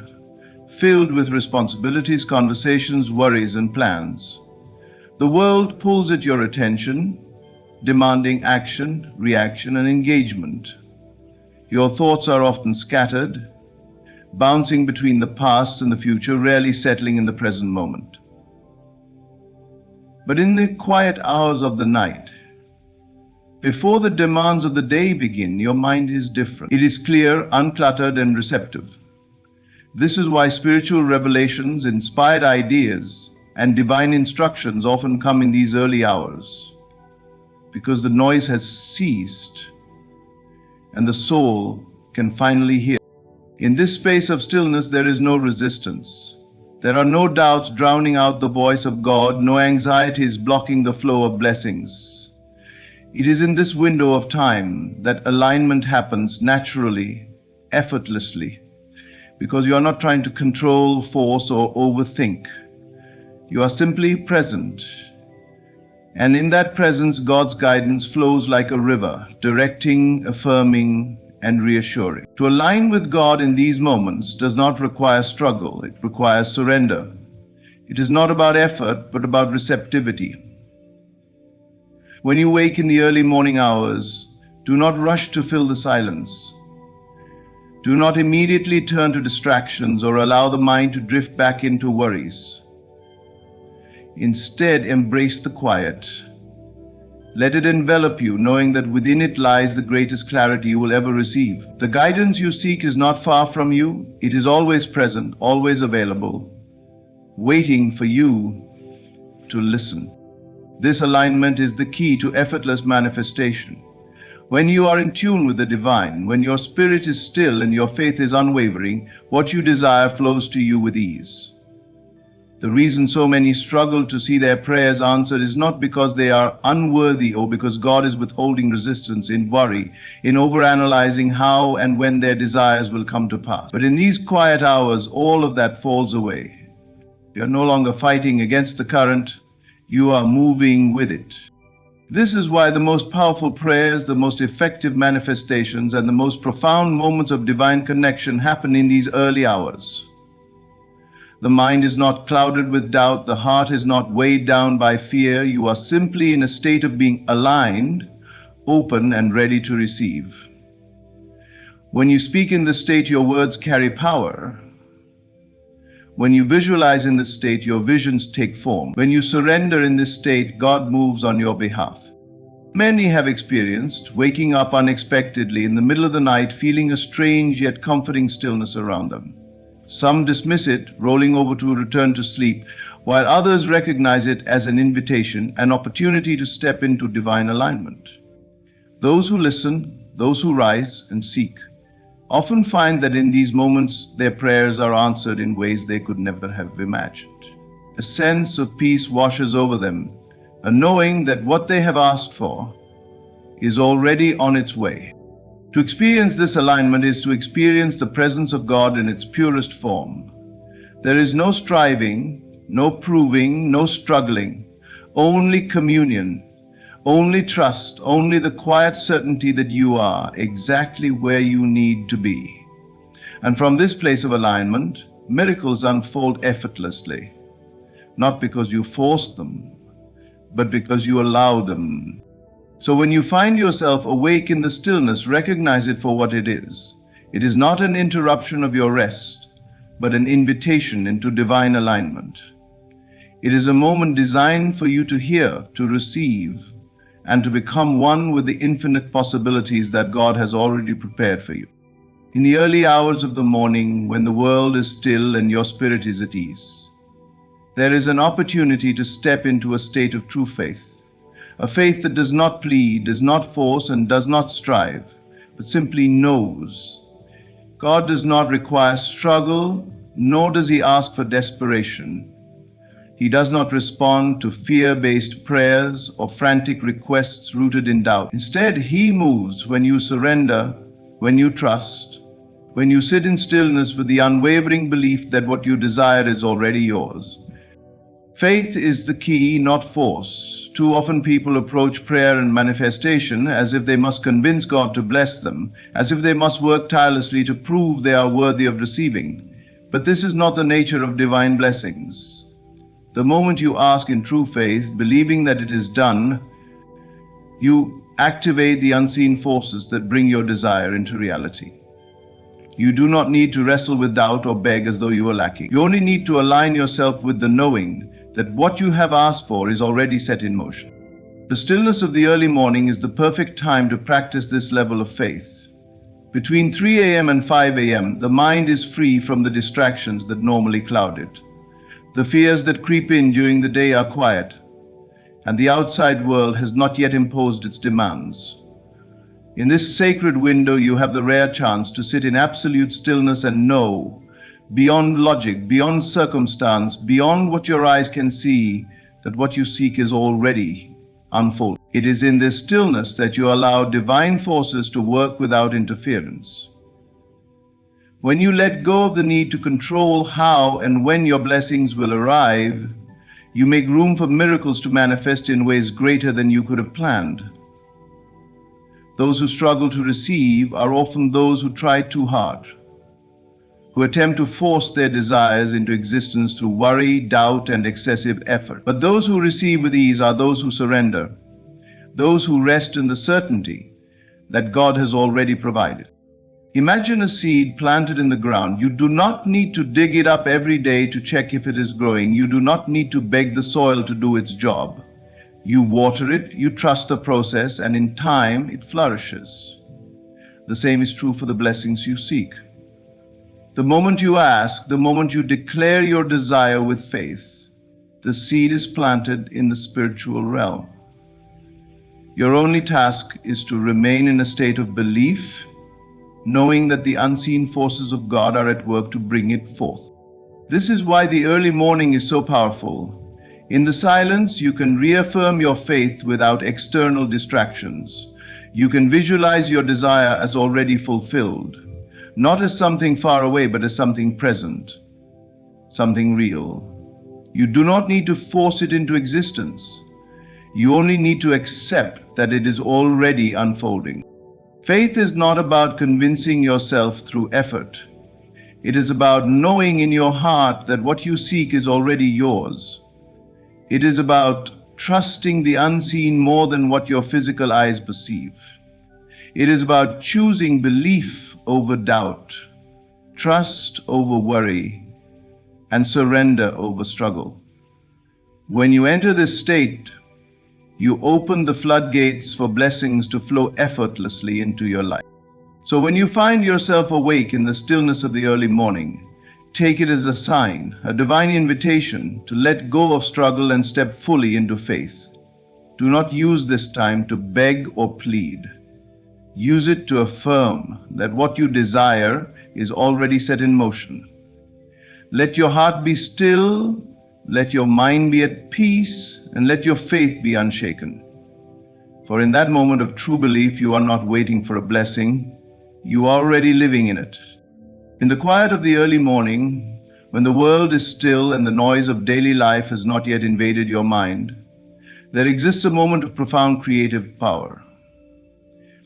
filled with responsibilities, conversations, worries, and plans. The world pulls at your attention, demanding action, reaction, and engagement. Your thoughts are often scattered, bouncing between the past and the future, rarely settling in the present moment. But in the quiet hours of the night, before the demands of the day begin, your mind is different. It is clear, uncluttered, and receptive. This is why spiritual revelations, inspired ideas, and divine instructions often come in these early hours, because the noise has ceased and the soul can finally hear. In this space of stillness, there is no resistance. There are no doubts drowning out the voice of God, no anxieties blocking the flow of blessings. It is in this window of time that alignment happens naturally, effortlessly, because you are not trying to control, force, or overthink. You are simply present. And in that presence, God's guidance flows like a river, directing, affirming, and reassuring. To align with God in these moments does not require struggle, it requires surrender. It is not about effort, but about receptivity. When you wake in the early morning hours, do not rush to fill the silence. Do not immediately turn to distractions or allow the mind to drift back into worries. Instead, embrace the quiet. Let it envelop you, knowing that within it lies the greatest clarity you will ever receive. The guidance you seek is not far from you. It is always present, always available, waiting for you to listen. This alignment is the key to effortless manifestation. When you are in tune with the divine, when your spirit is still and your faith is unwavering, what you desire flows to you with ease. The reason so many struggle to see their prayers answered is not because they are unworthy or because God is withholding resistance in worry, in overanalyzing how and when their desires will come to pass. But in these quiet hours, all of that falls away. You are no longer fighting against the current, you are moving with it. This is why the most powerful prayers, the most effective manifestations, and the most profound moments of divine connection happen in these early hours. The mind is not clouded with doubt, the heart is not weighed down by fear. You are simply in a state of being aligned, open, and ready to receive. When you speak in this state, your words carry power. When you visualize in this state, your visions take form. When you surrender in this state, God moves on your behalf. Many have experienced waking up unexpectedly in the middle of the night, feeling a strange yet comforting stillness around them. Some dismiss it, rolling over to return to sleep, while others recognize it as an invitation, an opportunity to step into divine alignment. Those who listen, those who rise and seek, often find that in these moments their prayers are answered in ways they could never have imagined. A sense of peace washes over them, a knowing that what they have asked for is already on its way. To experience this alignment is to experience the presence of God in its purest form. There is no striving, no proving, no struggling, only communion, only trust, only the quiet certainty that you are exactly where you need to be. And from this place of alignment, miracles unfold effortlessly, not because you forced them, but because you allow them. So when you find yourself awake in the stillness, recognize it for what it is. It is not an interruption of your rest, but an invitation into divine alignment. It is a moment designed for you to hear, to receive, and to become one with the infinite possibilities that God has already prepared for you. In the early hours of the morning, when the world is still and your spirit is at ease, there is an opportunity to step into a state of true faith, a faith that does not plead, does not force, and does not strive, but simply knows. God does not require struggle, nor does He ask for desperation. He does not respond to fear-based prayers or frantic requests rooted in doubt. Instead, He moves when you surrender, when you trust, when you sit in stillness with the unwavering belief that what you desire is already yours. Faith is the key, not force. Too often people approach prayer and manifestation as if they must convince God to bless them, as if they must work tirelessly to prove they are worthy of receiving. But this is not the nature of divine blessings. The moment you ask in true faith, believing that it is done, you activate the unseen forces that bring your desire into reality. You do not need to wrestle with doubt or beg as though you are lacking. You only need to align yourself with the knowing that what you have asked for is already set in motion. The stillness of the early morning is the perfect time to practice this level of faith. Between 3 a.m. and 5 a.m., the mind is free from the distractions that normally cloud it. The fears that creep in during the day are quiet, and the outside world has not yet imposed its demands. In this sacred window, you have the rare chance to sit in absolute stillness and know, beyond logic, beyond circumstance, beyond what your eyes can see, that what you seek is already unfolding. It is in this stillness that you allow divine forces to work without interference. When you let go of the need to control how and when your blessings will arrive, you make room for miracles to manifest in ways greater than you could have planned. Those who struggle to receive are often those who try too hard, who attempt to force their desires into existence through worry, doubt, and excessive effort. But those who receive with ease are those who surrender, those who rest in the certainty that God has already provided. Imagine a seed planted in the ground. You do not need to dig it up every day to check if it is growing. You do not need to beg the soil to do its job. You water it, you trust the process, and in time it flourishes. The same is true for the blessings you seek. The moment you ask, the moment you declare your desire with faith, the seed is planted in the spiritual realm. Your only task is to remain in a state of belief, knowing that the unseen forces of God are at work to bring it forth. This is why the early morning is so powerful. In the silence, you can reaffirm your faith without external distractions. You can visualize your desire as already fulfilled, not as something far away, but as something present, something real. You do not need to force it into existence. You only need to accept that it is already unfolding. Faith is not about convincing yourself through effort. It is about knowing in your heart that what you seek is already yours. It is about trusting the unseen more than what your physical eyes perceive. It is about choosing belief over doubt, trust over worry, and surrender over struggle. When you enter this state, you open the floodgates for blessings to flow effortlessly into your life. So when you find yourself awake in the stillness of the early morning, take it as a sign, a divine invitation to let go of struggle and step fully into faith. Do not use this time to beg or plead. Use it to affirm that what you desire is already set in motion. Let your heart be still, let your mind be at peace, and let your faith be unshaken. For in that moment of true belief, you are not waiting for a blessing, you are already living in it. In the quiet of the early morning, when the world is still and the noise of daily life has not yet invaded your mind, there exists a moment of profound creative power.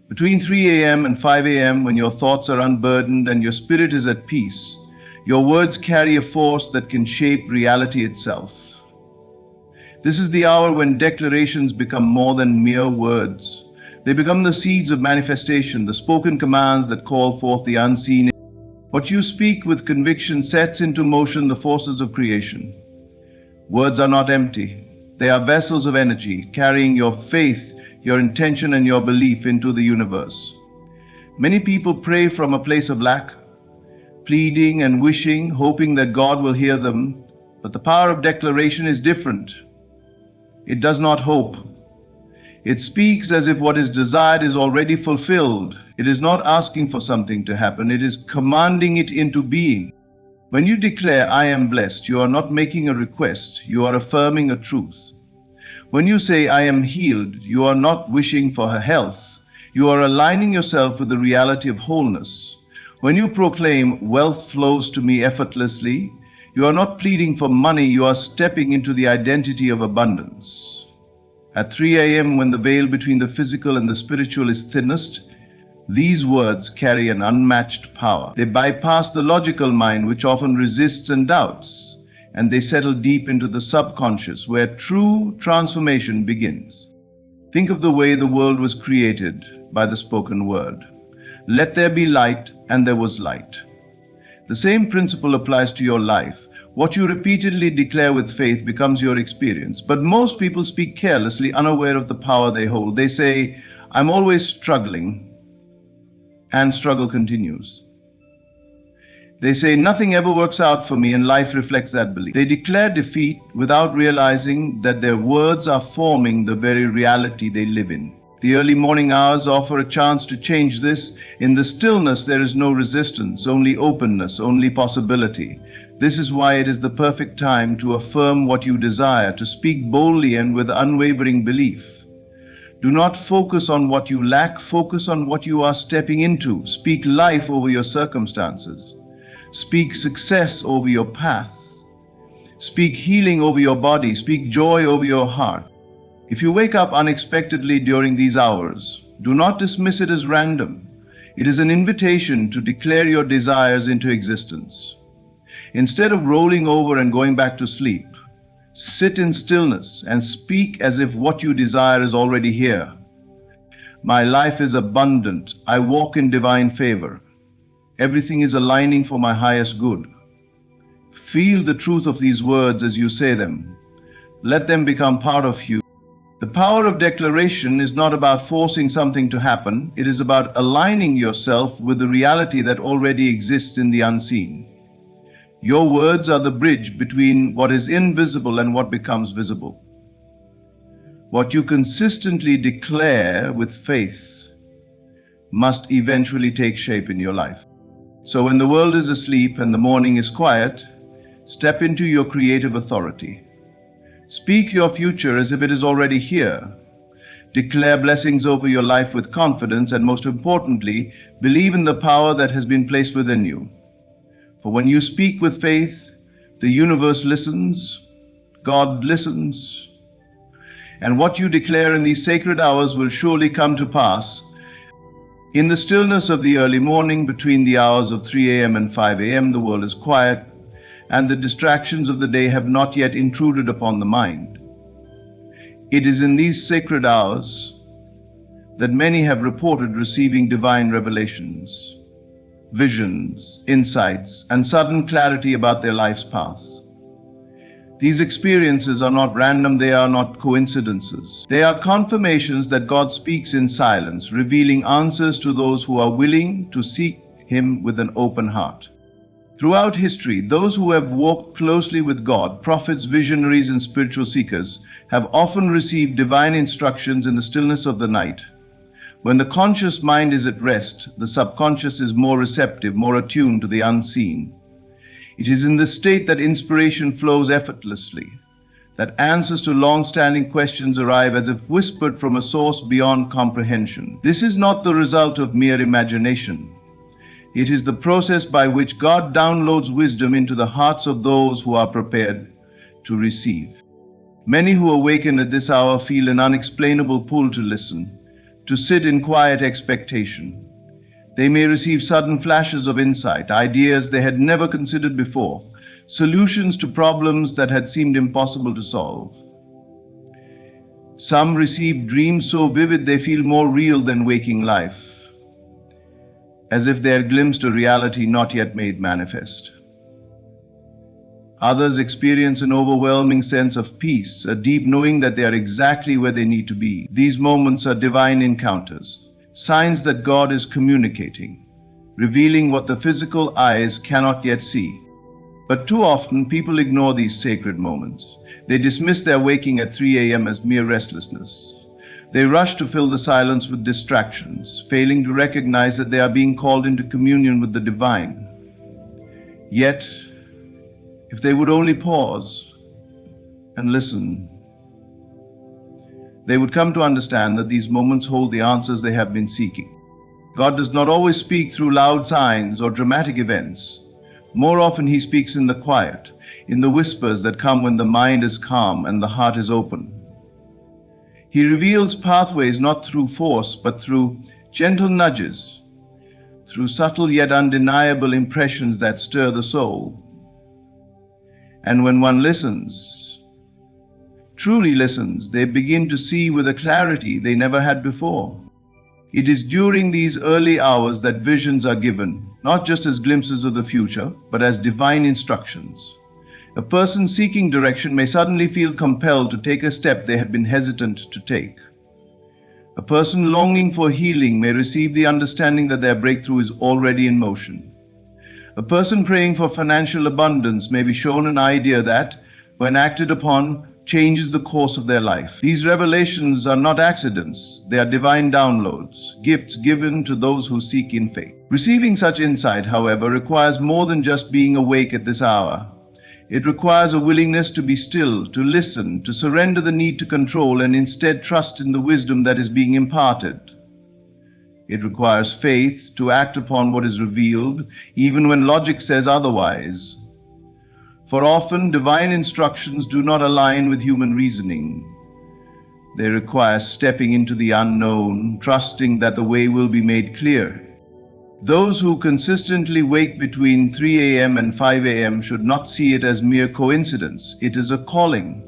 Between 3 a.m. and 5 a.m., when your thoughts are unburdened and your spirit is at peace, your words carry a force that can shape reality itself. This is the hour when declarations become more than mere words. They become the seeds of manifestation, the spoken commands that call forth the unseen. What you speak with conviction sets into motion the forces of creation. Words are not empty. They are vessels of energy, carrying your faith, your intention, and your belief into the universe. Many people pray from a place of lack, pleading and wishing, hoping that God will hear them. But the power of declaration is different. It does not hope. It speaks as if what is desired is already fulfilled. It is not asking for something to happen. It is commanding it into being. When you declare, "I am blessed," you are not making a request. You are affirming a truth. When you say, "I am healed," you are not wishing for her health. You are aligning yourself with the reality of wholeness. When you proclaim, "Wealth flows to me effortlessly," you are not pleading for money. You are stepping into the identity of abundance. At 3 a.m., when the veil between the physical and the spiritual is thinnest, these words carry an unmatched power. They bypass the logical mind, which often resists and doubts, and they settle deep into the subconscious, where true transformation begins. Think of the way the world was created by the spoken word. Let there be light, and there was light. The same principle applies to your life. What you repeatedly declare with faith becomes your experience. But most people speak carelessly, unaware of the power they hold. They say, "I'm always struggling," and struggle continues. They say, "Nothing ever works out for me," and life reflects that belief. They declare defeat without realizing that their words are forming the very reality they live in. The early morning hours offer a chance to change this. In the stillness, there is no resistance, only openness, only possibility. This is why it is the perfect time to affirm what you desire, to speak boldly and with unwavering belief. Do not focus on what you lack, focus on what you are stepping into. Speak life over your circumstances. Speak success over your path. Speak healing over your body. Speak joy over your heart. If you wake up unexpectedly during these hours, do not dismiss it as random. It is an invitation to declare your desires into existence. Instead of rolling over and going back to sleep, sit in stillness and speak as if what you desire is already here. My life is abundant. I walk in divine favor. Everything is aligning for my highest good. Feel the truth of these words as you say them. Let them become part of you. The power of declaration is not about forcing something to happen. It is about aligning yourself with the reality that already exists in the unseen. Your words are the bridge between what is invisible and what becomes visible. What you consistently declare with faith must eventually take shape in your life. So when the world is asleep and the morning is quiet, step into your creative authority. Speak your future as if it is already here. Declare blessings over your life with confidence, and most importantly, believe in the power that has been placed within you. For when you speak with faith, the universe listens, God listens, and what you declare in these sacred hours will surely come to pass. In the stillness of the early morning, between the hours of 3 a.m. and 5 a.m., the world is quiet, and the distractions of the day have not yet intruded upon the mind. It is in these sacred hours that many have reported receiving divine revelations. visions, insights, and sudden clarity about their life's path. These experiences are not random, they are not coincidences. They are confirmations that God speaks in silence, revealing answers to those who are willing to seek Him with an open heart. Throughout history, those who have walked closely with God, prophets, visionaries, and spiritual seekers, have often received divine instructions in the stillness of the night. When the conscious mind is at rest, the subconscious is more receptive, more attuned to the unseen. It is in this state that inspiration flows effortlessly, that answers to long-standing questions arrive as if whispered from a source beyond comprehension. This is not the result of mere imagination. It is the process by which God downloads wisdom into the hearts of those who are prepared to receive. Many who awaken at this hour feel an unexplainable pull to listen, to sit in quiet expectation. They may receive sudden flashes of insight, ideas they had never considered before, solutions to problems that had seemed impossible to solve. Some receive dreams so vivid they feel more real than waking life, as if they had glimpsed a reality not yet made manifest. Others experience an overwhelming sense of peace, a deep knowing that they are exactly where they need to be. These moments are divine encounters, signs that God is communicating, revealing what the physical eyes cannot yet see. But too often, people ignore these sacred moments. They dismiss their waking at 3 a.m. as mere restlessness. They rush to fill the silence with distractions, failing to recognize that they are being called into communion with the divine. Yet, if they would only pause and listen, they would come to understand that these moments hold the answers they have been seeking. God does not always speak through loud signs or dramatic events. More often, He speaks in the quiet, in the whispers that come when the mind is calm and the heart is open. He reveals pathways not through force, but through gentle nudges, through subtle yet undeniable impressions that stir the soul. And when one listens, truly listens, they begin to see with a clarity they never had before. It is during these early hours that visions are given, not just as glimpses of the future, but as divine instructions. A person seeking direction may suddenly feel compelled to take a step they had been hesitant to take. A person longing for healing may receive the understanding that their breakthrough is already in motion. A person praying for financial abundance may be shown an idea that, when acted upon, changes the course of their life. These revelations are not accidents, they are divine downloads, gifts given to those who seek in faith. Receiving such insight, however, requires more than just being awake at this hour. It requires a willingness to be still, to listen, to surrender the need to control, and instead trust in the wisdom that is being imparted. It requires faith to act upon what is revealed, even when logic says otherwise. For often, divine instructions do not align with human reasoning. They require stepping into the unknown, trusting that the way will be made clear. Those who consistently wake between 3 a.m. and 5 a.m. should not see it as mere coincidence. It is a calling,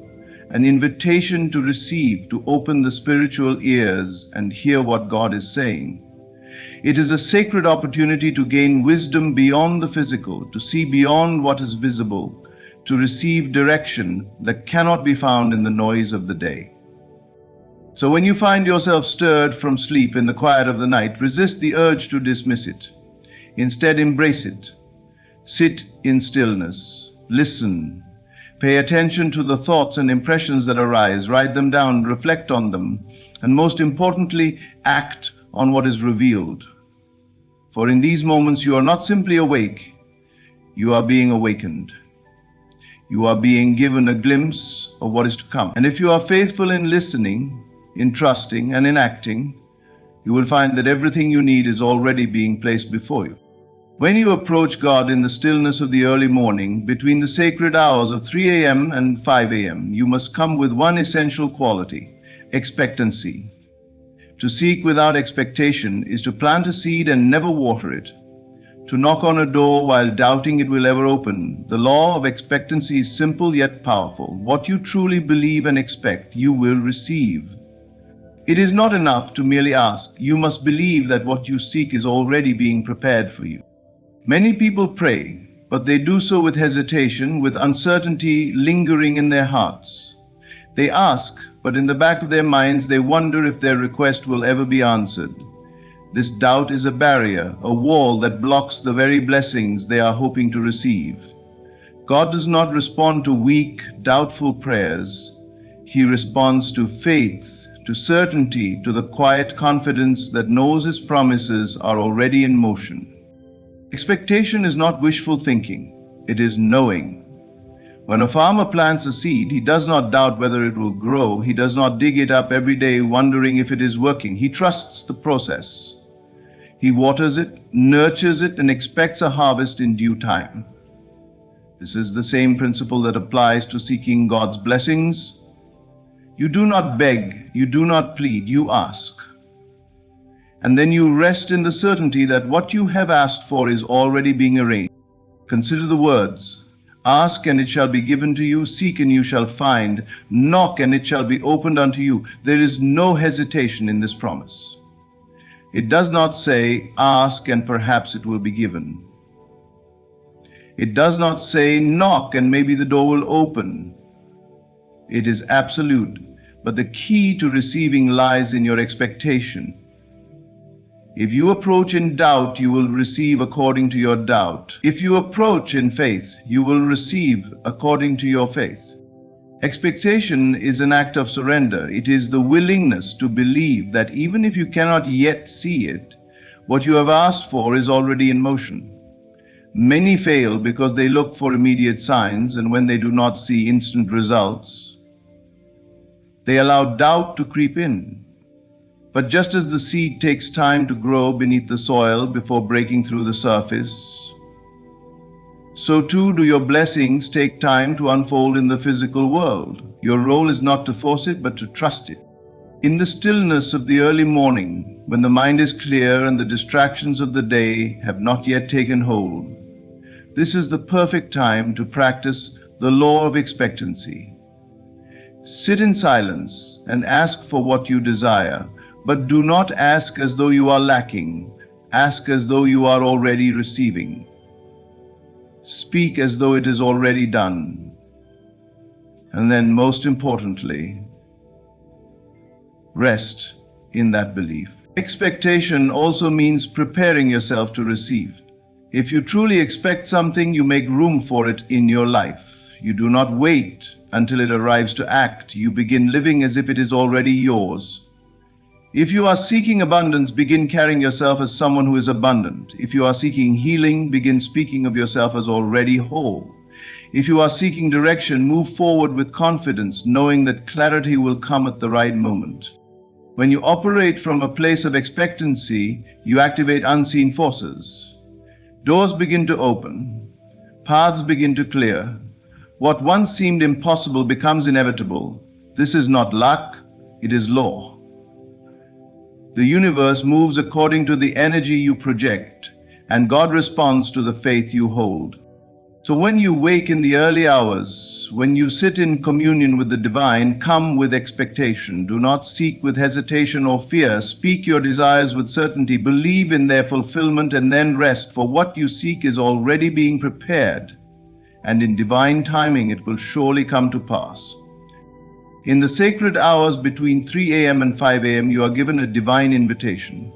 an invitation to receive, to open the spiritual ears and hear what God is saying. It is a sacred opportunity to gain wisdom beyond the physical, to see beyond what is visible, to receive direction that cannot be found in the noise of the day. So when you find yourself stirred from sleep in the quiet of the night, resist the urge to dismiss it. Instead, embrace it. Sit in stillness. Listen. Pay attention to the thoughts and impressions that arise. Write them down, reflect on them, and most importantly, act on what is revealed. For in these moments, you are not simply awake, you are being awakened. You are being given a glimpse of what is to come. And if you are faithful in listening, in trusting, and in acting, you will find that everything you need is already being placed before you. When you approach God in the stillness of the early morning, between the sacred hours of 3 a.m. and 5 a.m., you must come with one essential quality: expectancy. To seek without expectation is to plant a seed and never water it. To knock on a door while doubting it will ever open. The law of expectancy is simple yet powerful. What you truly believe and expect, you will receive. It is not enough to merely ask. You must believe that what you seek is already being prepared for you. Many people pray, but they do so with hesitation, with uncertainty lingering in their hearts. They ask, but in the back of their minds they wonder if their request will ever be answered. This doubt is a barrier, a wall that blocks the very blessings they are hoping to receive. God does not respond to weak, doubtful prayers. He responds to faith, to certainty, to the quiet confidence that knows His promises are already in motion. Expectation is not wishful thinking, it is knowing. When a farmer plants a seed, he does not doubt whether it will grow. He does not dig it up every day wondering if it is working. He trusts the process. He waters it, nurtures it, and expects a harvest in due time. This is the same principle that applies to seeking God's blessings. You do not beg, you do not plead, you ask. And then you rest in the certainty that what you have asked for is already being arranged. Consider the words, ask and it shall be given to you, seek and you shall find, knock and it shall be opened unto you. There is no hesitation in this promise. It does not say, ask and perhaps it will be given. It does not say, knock and maybe the door will open. It is absolute, but the key to receiving lies in your expectation. If you approach in doubt, you will receive according to your doubt. If you approach in faith, you will receive according to your faith. Expectation is an act of surrender. It is the willingness to believe that even if you cannot yet see it, what you have asked for is already in motion. Many fail because they look for immediate signs, and when they do not see instant results, they allow doubt to creep in. But just as the seed takes time to grow beneath the soil before breaking through the surface, so too do your blessings take time to unfold in the physical world. Your role is not to force it, but to trust it. In the stillness of the early morning, when the mind is clear and the distractions of the day have not yet taken hold, this is the perfect time to practice the law of expectancy. Sit in silence and ask for what you desire, but do not ask as though you are lacking. Ask as though you are already receiving. Speak as though it is already done. And then, most importantly, rest in that belief. Expectation also means preparing yourself to receive. If you truly expect something, you make room for it in your life. You do not wait until it arrives to act. You begin living as if it is already yours. If you are seeking abundance, begin carrying yourself as someone who is abundant. If you are seeking healing, begin speaking of yourself as already whole. If you are seeking direction, move forward with confidence, knowing that clarity will come at the right moment. When you operate from a place of expectancy, you activate unseen forces. Doors begin to open, paths begin to clear. What once seemed impossible becomes inevitable. This is not luck, it is law. The universe moves according to the energy you project, and God responds to the faith you hold. So when you wake in the early hours, when you sit in communion with the divine, come with expectation. Do not seek with hesitation or fear. Speak your desires with certainty. Believe in their fulfillment and then rest, for what you seek is already being prepared, and in divine timing it will surely come to pass. In the sacred hours between 3 a.m. and 5 a.m., you are given a divine invitation,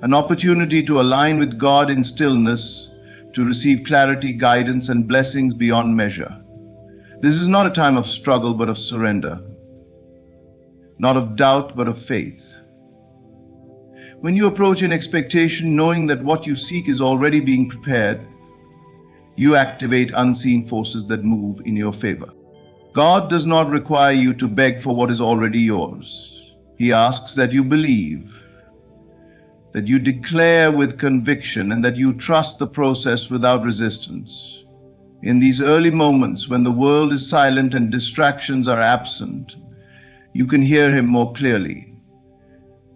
an opportunity to align with God in stillness, to receive clarity, guidance, and blessings beyond measure. This is not a time of struggle, but of surrender, not of doubt, but of faith. When you approach in expectation, knowing that what you seek is already being prepared, you activate unseen forces that move in your favor. God does not require you to beg for what is already yours. He asks that you believe, that you declare with conviction, and that you trust the process without resistance. In these early moments, when the world is silent and distractions are absent, you can hear Him more clearly.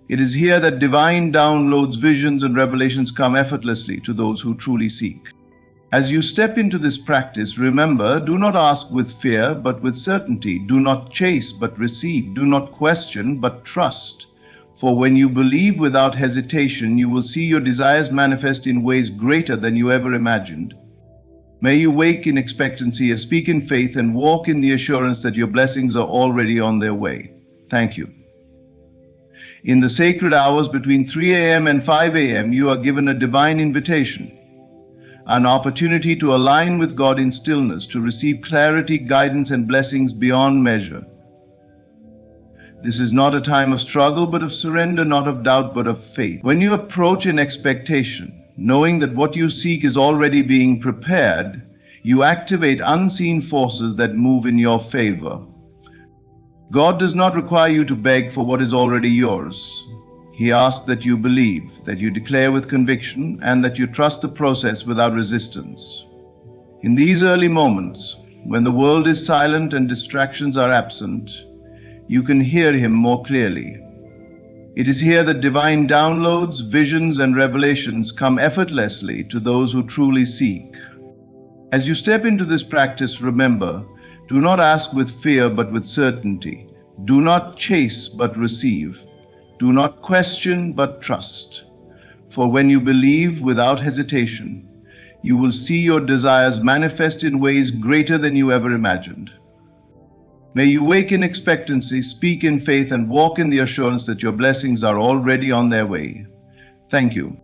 It is here that divine downloads, visions, and revelations come effortlessly to those who truly seek. As you step into this practice, remember, do not ask with fear, but with certainty. Do not chase, but receive. Do not question, but trust. For when you believe without hesitation, you will see your desires manifest in ways greater than you ever imagined. May you wake in expectancy, speak in faith, and walk in the assurance that your blessings are already on their way. Thank you. In the sacred hours between 3 a.m. and 5 a.m., you are given a divine invitation, an opportunity to align with God in stillness, to receive clarity, guidance, and blessings beyond measure. This is not a time of struggle, but of surrender, not of doubt, but of faith. When you approach in expectation, knowing that what you seek is already being prepared, you activate unseen forces that move in your favor. God does not require you to beg for what is already yours. He asks that you believe, that you declare with conviction, and that you trust the process without resistance. In these early moments, when the world is silent and distractions are absent, you can hear Him more clearly. It is here that divine downloads, visions, and revelations come effortlessly to those who truly seek. As you step into this practice, remember, do not ask with fear but with certainty. Do not chase but receive. Do not question but trust. For when you believe without hesitation, you will see your desires manifest in ways greater than you ever imagined. May you wake in expectancy, speak in faith, and walk in the assurance that your blessings are already on their way. Thank you.